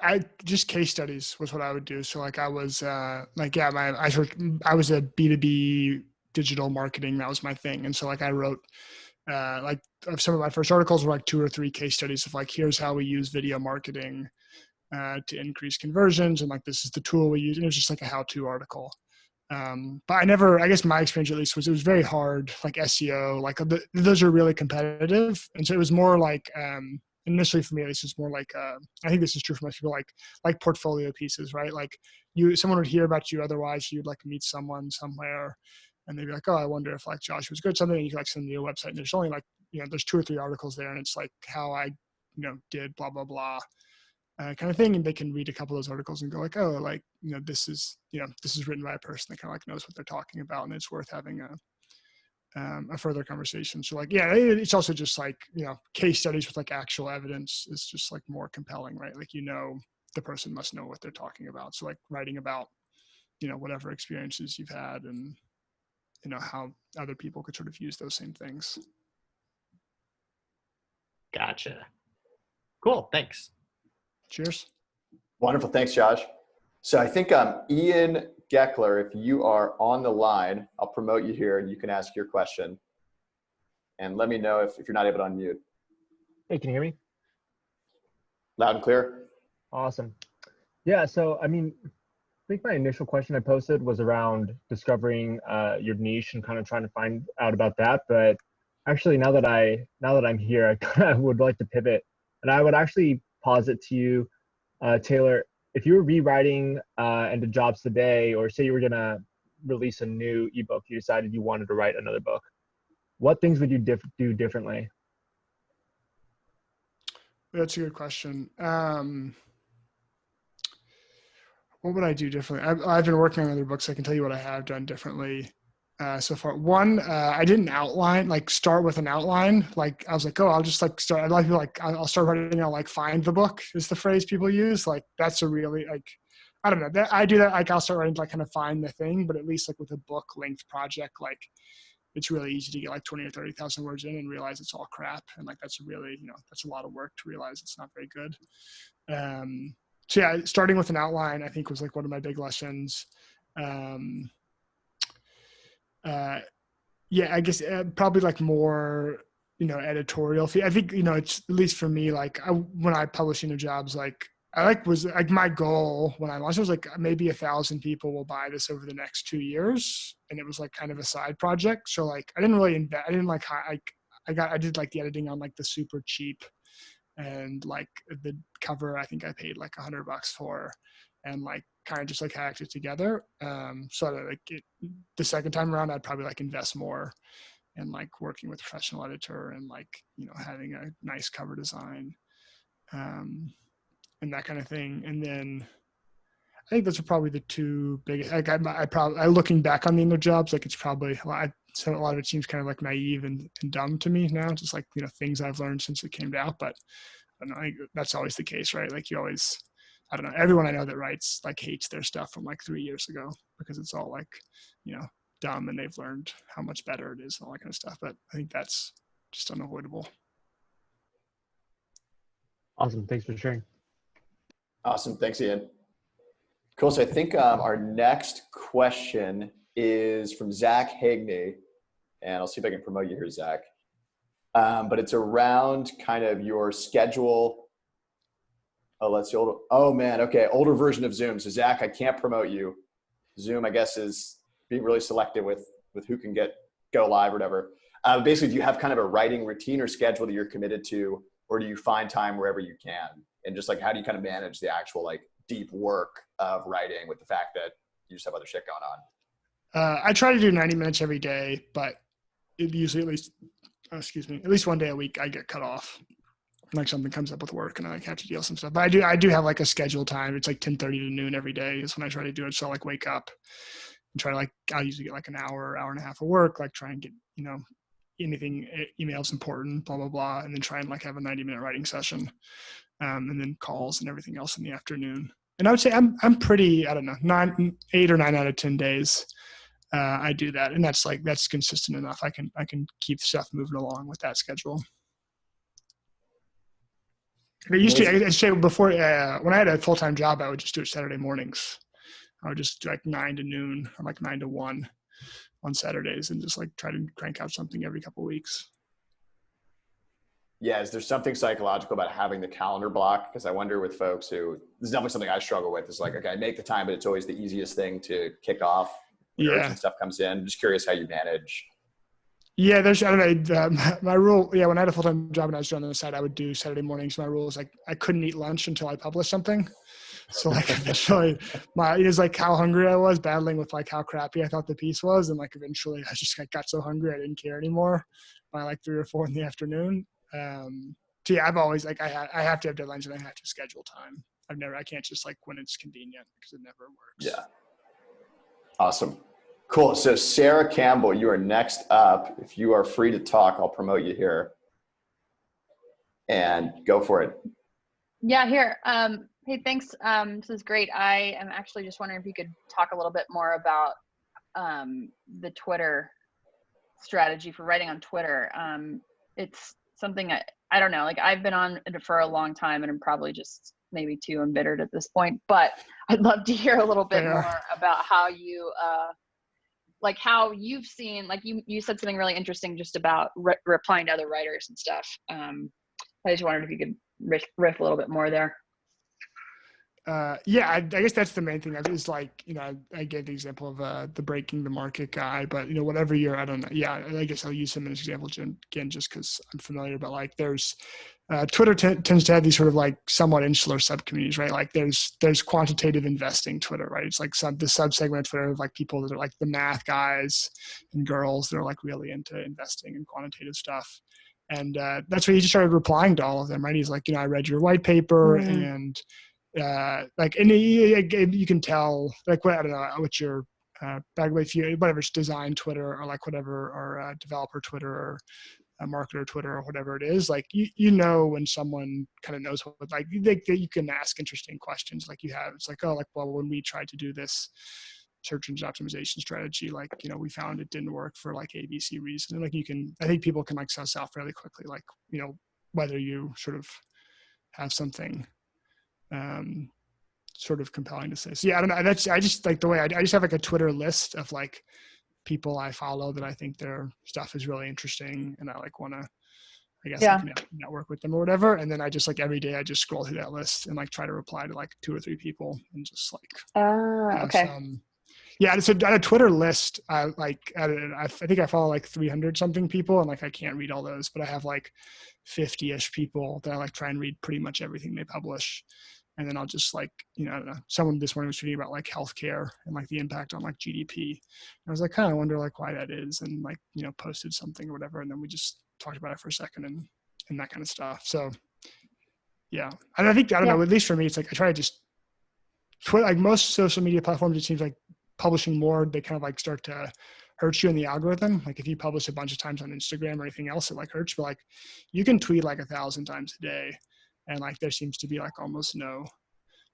I just case studies was what I would do. So like I was I was a B2B digital marketing. That was my thing. And so like I wrote like some of my first articles were like 2 or 3 case studies of like, here's how we use video marketing to increase conversions. And like, this is the tool we use. And it was just like a how-to article. But I guess my experience at least was it was very hard, like SEO, like those are really competitive. And so it was more like, initially for me, this is more like, I think this is true for most people, like portfolio pieces, right? Like someone would hear about you. Otherwise you'd like meet someone somewhere and they'd be like, oh, I wonder if like Josh was good at something. And you can like send me a website and there's only like, there's 2 or 3 articles there and it's like how I, did blah, blah, blah. Kind of thing, and they can read a couple of those articles and go like, oh, like this is written by a person that kind of like knows what they're talking about, and it's worth having a further conversation. So like, yeah, it's also just like case studies with like actual evidence is just like more compelling, right? Like the person must know what they're talking about. So like writing about whatever experiences you've had and how other people could sort of use those same things. Gotcha. Cool. Thanks. Cheers. Wonderful. Thanks, Josh. So I think Ian Geckler, if you are on the line, I'll promote you here and you can ask your question. And let me know if you're not able to unmute. Hey, can you hear me? Loud and clear. Awesome. Yeah, so I mean, I think my initial question I posted was around discovering your niche and kind of trying to find out about that. But actually, now that I'm here, I kind of would like to pivot, and I would actually posit to you, Taylor, if you were rewriting into jobs today, or say you were gonna release a new ebook, you decided you wanted to write another book, what things would you do differently? That's a good question. What would I do differently? I've been working on other books. I can tell you what I have done differently so far. One, I didn't start with an outline. Like I was like, oh, I'll just like start. A lot of people like, I'll start writing out like find the book is the phrase people use. Like that's a really like, I don't know. I do that. Like I'll start writing to like kind of find the thing, but at least like with a book length project, like it's really easy to get like 20 or 30,000 words in and realize it's all crap. And like, that's really, that's a lot of work to realize it's not very good. So yeah, starting with an outline, I think was like one of my big lessons. Yeah, I guess probably like more, editorial. I think, it's at least for me, like when I publish jobs, like was like my goal when I launched was like maybe 1,000 people will buy this over the next 2 years. And it was like kind of a side project. So like, I didn't really invest. I didn't like, I did like the editing on like the super cheap and like the cover, I think I paid like $100 for, and like kind of just like hacked it together. So that like the second time around, I'd probably like invest more in like working with a professional editor and like, you know, having a nice cover design, and that kind of thing. And then I think those are probably the two biggest. Like I looking back on the other jobs, like it's probably so a lot of it seems kind of like naive and dumb to me now, just like, you know, things I've learned since it came out. But I don't know, I think that's always the case, right? Like you always, I don't know, everyone I know that writes like hates their stuff from like 3 years ago because it's all like, you know, dumb, and they've learned how much better it is and all that kind of stuff. But I think that's just unavoidable. Awesome. Thanks for sharing. Awesome. Thanks, Ian. Cool. So I think our next question is from Zach Hagney, and I'll see if I can promote you here, Zach. But it's around kind of your schedule. Oh, let's see. Oh man. Okay. Older version of Zoom. So Zach, I can't promote you. Zoom, I guess, is being really selective with who can go live or whatever. Basically, do you have kind of a writing routine or schedule that you're committed to, or do you find time wherever you can? And just like, how do you kind of manage the actual like deep work of writing with the fact that you just have other shit going on? I try to do 90 minutes every day, but it usually at least one day a week I get cut off. Like something comes up with work and I like have to deal with some stuff. But I do have like a scheduled time. It's like 10:30 to noon every day is when I try to do it. So I like wake up and try to like, I'll usually get like an hour and a half of work, like try and get, you know, anything, emails important, blah, blah, blah. And then try and like have a 90-minute writing session. And then calls and everything else in the afternoon. And I would say I'm pretty, I don't know, 8 or 9 out of 10 days. I do that, and that's consistent enough. I can keep stuff moving along with that schedule. I used to, I'd say before, when I had a full-time job, I would just do it Saturday mornings. I would just do like 9 to noon or like 9 to 1 on Saturdays and just like try to crank out something every couple of weeks. Yeah, is there something psychological about having the calendar block? Because I wonder with folks who, this is definitely something I struggle with. It's like, okay, I make the time, but it's always the easiest thing to kick off when urgent stuff comes in. I'm just curious how you manage. Yeah, I don't know, my rule, when I had a full-time job and I was doing on the side, I would do Saturday mornings. My rule is like, I couldn't eat lunch until I published something. So like eventually it was like how hungry I was battling with like how crappy I thought the piece was. And like eventually I just got so hungry I didn't care anymore by like 3 or 4 in the afternoon. So yeah, I've always like, I have to have deadlines and I have to schedule time. I can't just like when it's convenient because it never works. Yeah. Awesome. Cool. So Sarah Campbell, you are next up. If you are free to talk, I'll promote you here and go for it. Yeah, here. Hey, thanks. This is great. I am actually just wondering if you could talk a little bit more about the Twitter strategy for writing on Twitter. It's something I don't know, like I've been on it for a long time and I'm probably just maybe too embittered at this point, but I'd love to hear a little bit more about how you, like how you've seen, like you said something really interesting just about replying to other writers and stuff. I just wondered if you could riff a little bit more there. Yeah, I guess that's the main thing. Is like, I gave the example of the breaking the market guy, but whatever year, I don't know. Yeah, I guess I'll use him as an example again, just because I'm familiar. But like, there's Twitter tends to have these sort of like somewhat insular subcommunities, right? Like there's quantitative investing Twitter, right? It's like the subsegment of Twitter of like people that are like the math guys and girls that are like really into investing and quantitative stuff. And that's where he just started replying to all of them, right? He's like, I read your white paper and like, and you can tell, like, I don't know what your whatever's design Twitter or like whatever, or developer Twitter or a marketer Twitter or whatever it is, like when someone kind of knows what, like you can ask interesting questions like you have. It's like, oh, like, well, when we tried to do this search engine optimization strategy, like, we found it didn't work for like ABC reason. And like I think people can like suss out fairly quickly, like, whether you sort of have something sort of compelling to say. So yeah, I don't know. I just like the way I just have like a Twitter list of like people I follow that I think their stuff is really interesting, and I like want to, I guess, like, network with them or whatever. And then I just like every day I just scroll through that list and like try to reply to like 2 or 3 people and just like have some. Yeah, so on a Twitter list, I think I follow like 300 something people, and like I can't read all those, but I have like 50-ish people that I like try and read pretty much everything they publish. And then I'll just like, I don't know, someone this morning was tweeting about like healthcare and like the impact on like GDP. And I was like, kind of wonder like why that is, and like, posted something or whatever. And then we just talked about it for a second and that kind of stuff. So yeah. And I think, I don't know, at least for me, it's like, I try to just like most social media platforms, it seems like publishing more, they kind of like start to hurt you in the algorithm. Like if you publish a bunch of times on Instagram or anything else, it like hurts, but like you can tweet like 1,000 times a day. And like there seems to be like almost no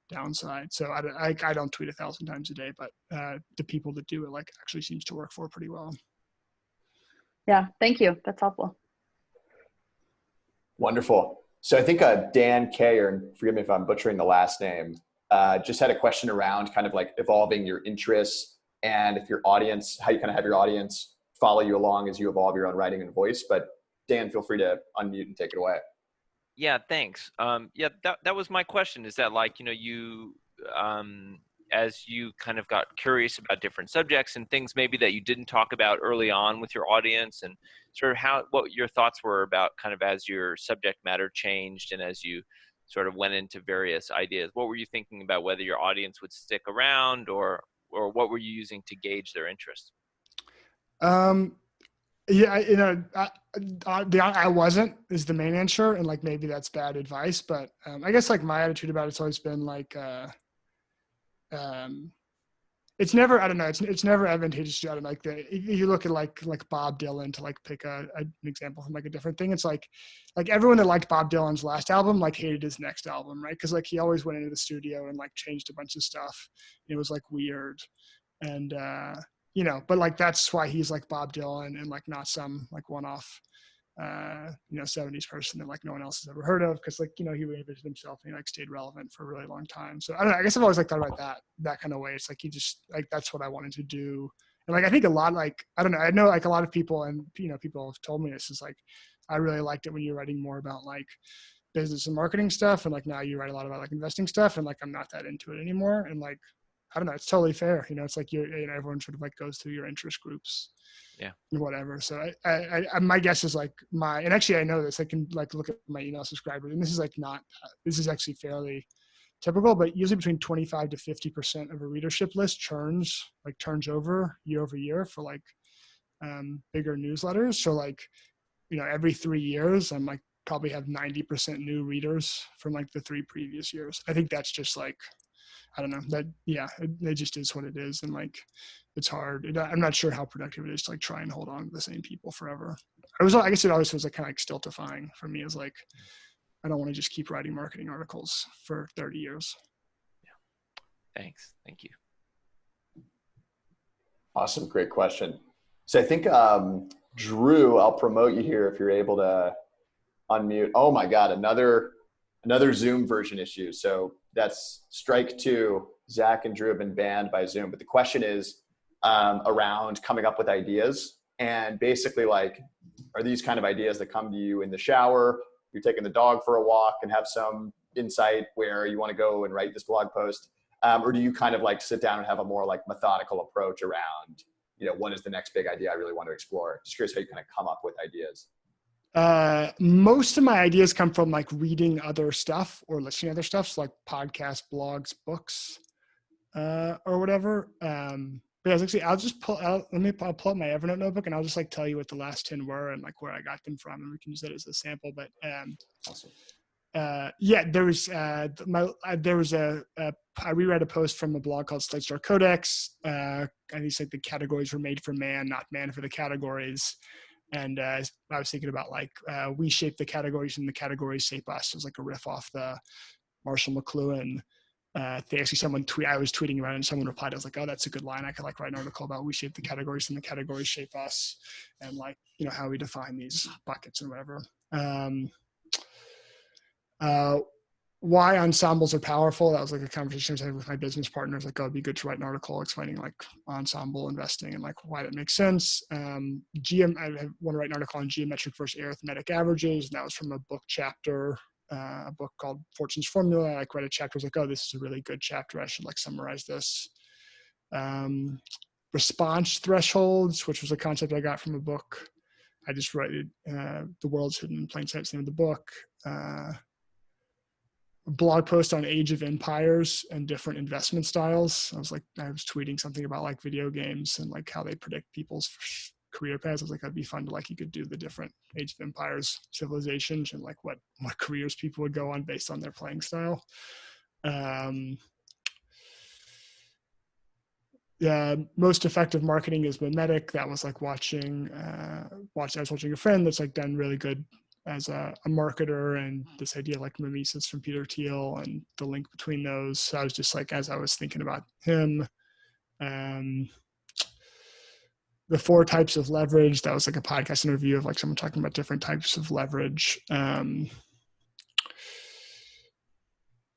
downside. So I don't tweet 1,000 times a day, but the people that do it like actually seems to work for pretty well. Yeah, thank you. That's helpful. Wonderful. So I think Dan K, or forgive me if I'm butchering the last name, just had a question around kind of like evolving your interests and if your audience, how you kind of have your audience follow you along as you evolve your own writing and voice. But Dan, feel free to unmute and take it away. Yeah, thanks. Yeah, that was my question, is that like, you, as you kind of got curious about different subjects and things maybe that you didn't talk about early on with your audience, and sort of what your thoughts were about kind of as your subject matter changed and as you sort of went into various ideas, what were you thinking about whether your audience would stick around, or what were you using to gauge their interest? Yeah, I wasn't is the main answer, and like maybe that's bad advice, but I guess like my attitude about it's always been like, it's never, I don't know, it's never advantageous to, I don't know, like you look at like Bob Dylan, to like pick an example from like a different thing. It's like everyone that liked Bob Dylan's last album like hated his next album, right? Because like he always went into the studio and like changed a bunch of stuff. It was like weird, and but like that's why he's like Bob Dylan and like not some like one-off 70s person that like no one else has ever heard of, because like he reinvented himself and he like stayed relevant for a really long time. So I don't know, I guess I've always like thought about that kind of way. It's like he just like, that's what I wanted to do. And like I think a lot, like I don't know, I know like a lot of people, and people have told me this, is like I really liked it when you're writing more about like business and marketing stuff, and like now you write a lot about like investing stuff, and like I'm not that into it anymore. And like I don't know, it's totally fair. It's like everyone sort of like goes through your interest groups. Yeah. Whatever. So I my guess is like and actually I know this, I can like look at my email subscribers, and this is like not, this is actually fairly typical, but usually between 25 to 50% of a readership list turns over year for like bigger newsletters. So like, every 3 years, I'm like probably have 90% new readers from like the 3 previous years. I think that's just like, I don't know, that, yeah, it just is what it is. And like, it's hard. I'm not sure how productive it is to like try and hold on to the same people forever. I guess it always was like kind of like stultifying for me, is like, I don't want to just keep writing marketing articles for 30 years. Yeah. Thanks. Thank you. Awesome. Great question. So I think, Drew, I'll promote you here if you're able to unmute. Oh my God, another Zoom version issue. So that's strike 2. Zach and Drew have been banned by Zoom. But the question is around coming up with ideas. And basically like, are these kind of ideas that come to you in the shower, you're taking the dog for a walk and have some insight where you want to go and write this blog post? Or do you kind of like sit down and have a more like methodical approach around, what is the next big idea I really want to explore? Just curious how you kind of come up with ideas. Most of my ideas come from like reading other stuff or listening to other stuff, so like podcasts, blogs, books, or whatever. But yeah, actually, I'll pull up my Evernote notebook, and I'll just like tell you what the last 10 were and like where I got them from, and we can use that as a sample. But Awesome. yeah, there was I reread a post from a blog called Slate Star Codex. I think it's like the categories were made for man, not man for the categories. And I was thinking about like we shape the categories and the categories shape us. It was like a riff off the Marshall McLuhan. I was tweeting about it and someone replied. I was like, oh, that's a good line. I could like write an article about we shape the categories and the categories shape us, and like, how we define these buckets and whatever. Why ensembles are powerful. That was like a conversation I was having with my business partners. Like, oh, it'd be good to write an article explaining like ensemble investing and like why that makes sense. I want to write an article on geometric versus arithmetic averages. And that was from a book chapter, a book called Fortune's Formula. I read a chapter, I was like, oh, this is a really good chapter. I should like summarize this. Response thresholds, which was a concept I got from a book. I just wrote it, The World's Hidden in Plain Sight, the name of the book. A blog post on Age of Empires and different investment styles. I was tweeting something about like video games and like how they predict people's career paths. I was like, that'd be fun to like, you could do the different Age of Empires civilizations and like what careers people would go on based on their playing style. Most effective marketing is mimetic. That was like I was watching a friend that's like done really good as a marketer, and this idea like mimesis from Peter Thiel and the link between those. So I was just like, as I was thinking about him, the 4 types of leverage, that was like a podcast interview of like someone talking about different types of leverage.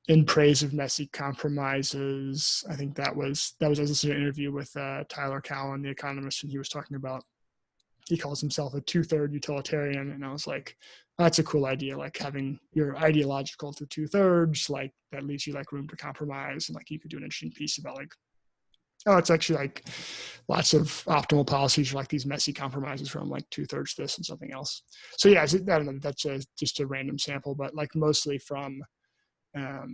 In praise of messy compromises. I think I was listening to an interview with Tyler Cowen, the economist, and he was talking about, he calls himself a 2/3 utilitarian. And I was like, that's a cool idea. Like having your ideological to 2/3, like that leaves you like room to compromise. And like, you could do an interesting piece about like, oh, it's actually like lots of optimal policies are like these messy compromises from like 2/3 this and something else. So yeah, I don't know, that's just a random sample, but like mostly from, I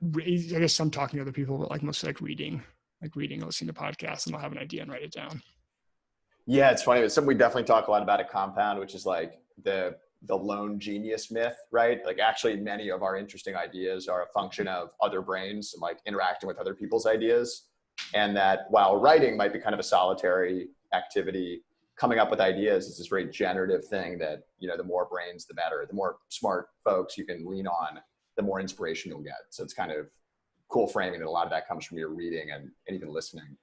guess I'm talking to other people, but like mostly like reading and listening to podcasts, and I'll have an idea and write it down. Yeah, it's funny. It's something we definitely talk a lot about at Compound, which is like the lone genius myth, right? Like actually many of our interesting ideas are a function of other brains and like interacting with other people's ideas. And that while writing might be kind of a solitary activity, coming up with ideas is this very generative thing that, you know, the more brains, the better. The more smart folks you can lean on, the more inspiration you'll get. So it's kind of cool framing that a lot of that comes from your reading and even listening.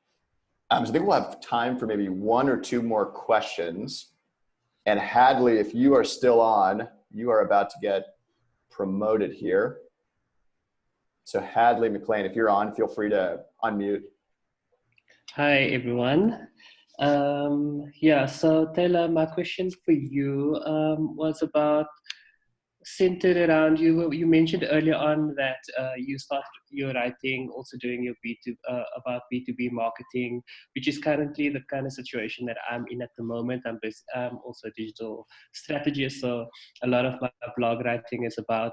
So I think we'll have time for maybe 1 or 2 more questions. And Hadley, if you are still on, you are about to get promoted here. So Hadley McLean, if you're on, feel free to unmute. Hi, everyone. So Taylor, my question for you was centered around you mentioned earlier on that you started your writing also doing your about B2B marketing, which is currently the kind of situation that I'm in at the moment. I'm also a digital strategist, so a lot of my blog writing is about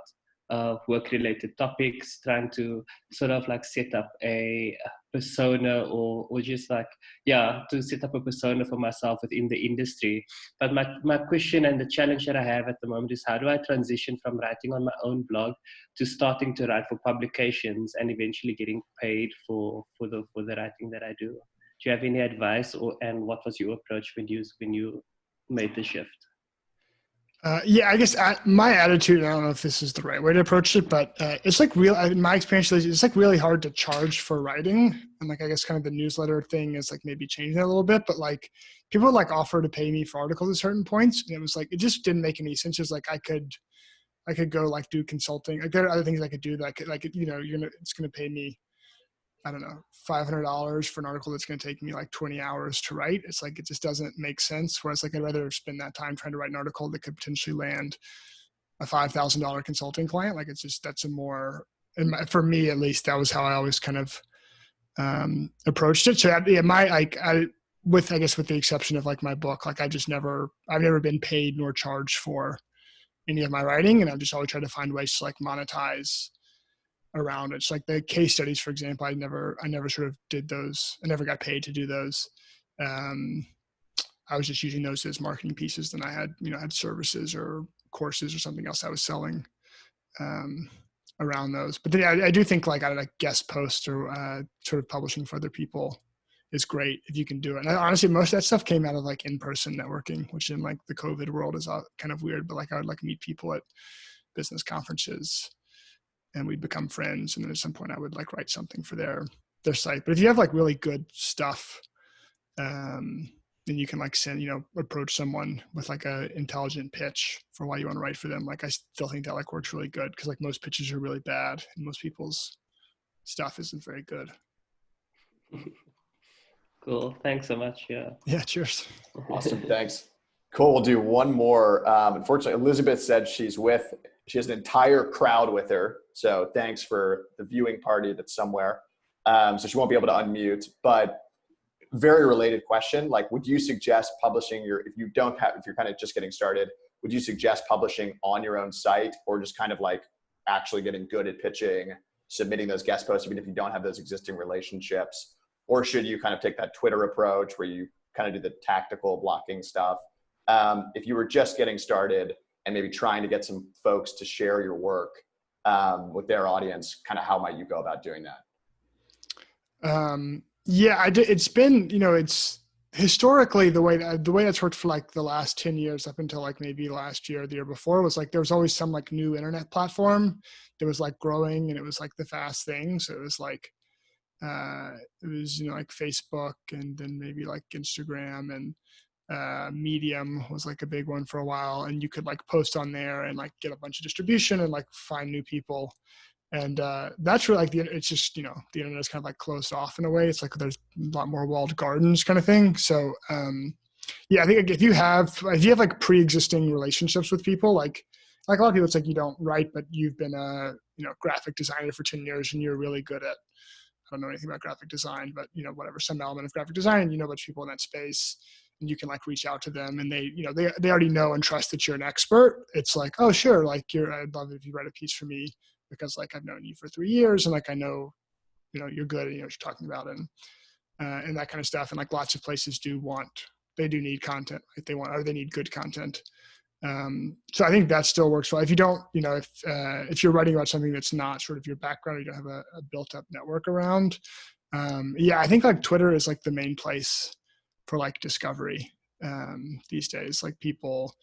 work-related topics, trying to sort of like set up a persona or just like, to set up a persona for myself within the industry. But my question and the challenge that I have at the moment is, how do I transition from writing on my own blog to starting to write for publications and eventually getting paid for the writing that I do? Do you have any advice, and what was your approach when you made the shift? I guess my attitude, I don't know if this is the right way to approach it, but it's like in my experience, it's like really hard to charge for writing. And like, I guess kind of the newsletter thing is like maybe changing that a little bit, but like people would like offer to pay me for articles at certain points. And it was like, it just didn't make any sense. It's like, I could go like do consulting. Like there are other things I could do that I could, like, you know, it's going to pay me, I don't know, $500 for an article that's going to take me like 20 hours to write. It's like, it just doesn't make sense. Whereas like, I'd rather spend that time trying to write an article that could potentially land a $5,000 consulting client. Like it's just, that's a more, for me at least, that was how I always kind of approached it. So I guess with the exception of like my book, like I've never been paid nor charged for any of my writing. And I've just always tried to find ways to like monetize around it. It's like the case studies, for example, I never sort of did those. I never got paid to do those. I was just using those as marketing pieces. Then I had services or courses or something else I was selling around those. But then I do think like guest posts or sort of publishing for other people is great if you can do it. And honestly, most of that stuff came out of like in-person networking, which in like the COVID world is kind of weird, but like I would like meet people at business conferences and we'd become friends. And then at some point I would like write something for their site. But if you have like really good stuff, then you can like approach someone with like a intelligent pitch for why you want to write for them. Like I still think that like works really good because like most pitches are really bad and most people's stuff isn't very good. Cool. Thanks so much. Yeah. Yeah. Cheers. Awesome. Thanks. Cool. We'll do one more. Unfortunately, Elizabeth said she has an entire crowd with her. So thanks for the viewing party that's somewhere. So she won't be able to unmute, but very related question. Like, would you suggest publishing if you're kind of just getting started, would you suggest publishing on your own site, or just kind of like actually getting good at pitching, submitting those guest posts, even if you don't have those existing relationships? Or should you kind of take that Twitter approach where you kind of do the tactical blocking stuff? If you were just getting started and maybe trying to get some folks to share your work with their audience, kind of how might you go about doing that? Yeah, it's been, it's historically the way that's worked for like the last 10 years up until like maybe last year, the year before, was like there was always some like new internet platform that was like growing, and it was like the fast thing. So it was like like Facebook, and then maybe like Instagram, and Medium was like a big one for a while, and you could like post on there and like get a bunch of distribution and like find new people. And that's really like it's just, the internet is kind of like closed off in a way. It's like there's a lot more walled gardens kind of thing. So yeah, I think if you have like pre-existing relationships with people, like a lot of people, it's like you don't write, but you've been a graphic designer for 10 years and you're really good at, I don't know anything about graphic design, but whatever, some element of graphic design, and a bunch of people in that space, and you can like reach out to them, and they already know and trust that you're an expert. It's like, oh sure, like I'd love it if you write a piece for me, because like I've known you for 3 years, and like I know, you're good, and what you're talking about, and that kind of stuff. And like lots of places do need content, like they need good content. So I think that still works well. If you don't, if you're writing about something that's not sort of your background, or you don't have a built up network around, yeah, I think like Twitter is like the main place for like discovery these days. Like people,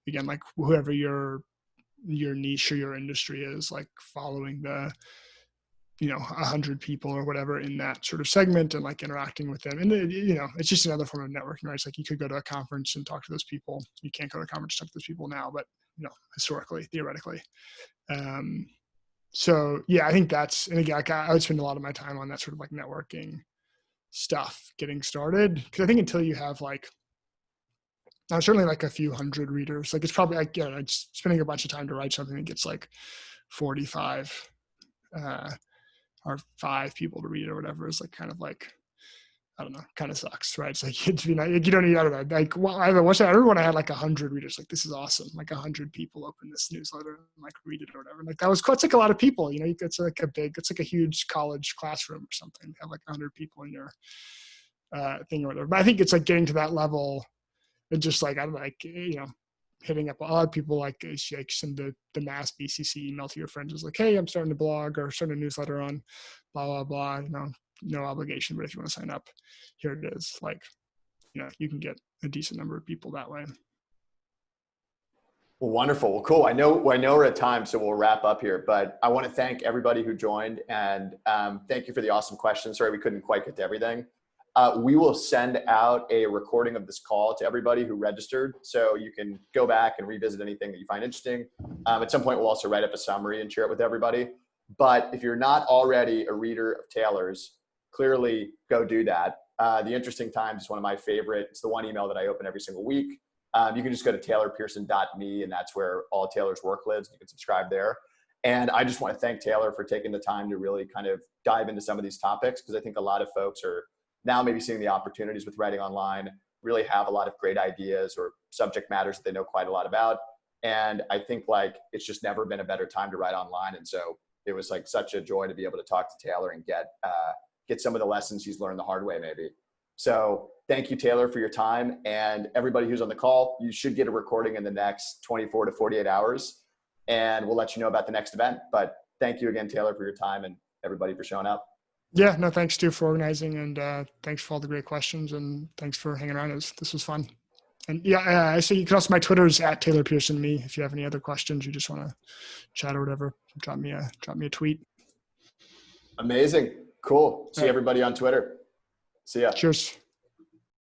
again, like whoever your niche or your industry is, like following the 100 people or whatever in that sort of segment, and like interacting with them. And it's just another form of networking, right? It's like you could go to a conference and talk to those people. You can't go to a conference and talk to those people now, but historically, theoretically. So yeah, I think that's, and again, like I would spend a lot of my time on that sort of like networking stuff getting started, because I think until you have like certainly like a few hundred readers, like it's probably like it's spending a bunch of time to write something that gets like 45 or 5 people to read it or whatever, is like kind of like, I don't know, kind of sucks, right? It's like, it'd be nice, like, you don't need, I don't know, like, well, I remember when I had like 100 readers, like, this is awesome, like 100 people open this newsletter and like read it or whatever. Like it's like a lot of people, it's like a huge college classroom or something to have like 100 people in your thing or whatever. But I think it's like getting to that level, and just like, I don't know, like, hitting up a lot of people, like send the mass BCC email to your friends, is like, hey, I'm starting a blog or starting a newsletter on blah, blah, blah, no obligation, but if you want to sign up, here it is. Like, you can get a decent number of people that way. Well, wonderful. Well, cool. I know we're at time, so we'll wrap up here, but I want to thank everybody who joined, and thank you for the awesome questions. Sorry, we couldn't quite get to everything. We will send out a recording of this call to everybody who registered, so you can go back and revisit anything that you find interesting. At some point, we'll also write up a summary and share it with everybody. But if you're not already a reader of Taylor's, clearly go do that. The Interesting Times is one of my favorite. It's the one email that I open every single week. You can just go to taylorpearson.me, and that's where all Taylor's work lives. You can subscribe there. And I just want to thank Taylor for taking the time to really kind of dive into some of these topics, because I think a lot of folks are now maybe seeing the opportunities with writing online, really have a lot of great ideas or subject matters that they know quite a lot about. And I think like it's just never been a better time to write online. And so it was like such a joy to be able to talk to Taylor and get some of the lessons he's learned the hard way, maybe. So thank you, Taylor, for your time. And everybody who's on the call, you should get a recording in the next 24 to 48 hours. And we'll let you know about the next event. But thank you again, Taylor, for your time, and everybody for showing up. Yeah, no, thanks Stu for organizing, and thanks for all the great questions, and thanks for hanging around. This was fun. And yeah, so you can also, my Twitter is @TaylorPearsonMe. If you have any other questions, you just want to chat or whatever, drop me a tweet. Amazing. Cool. See everybody on Twitter. See ya. Cheers.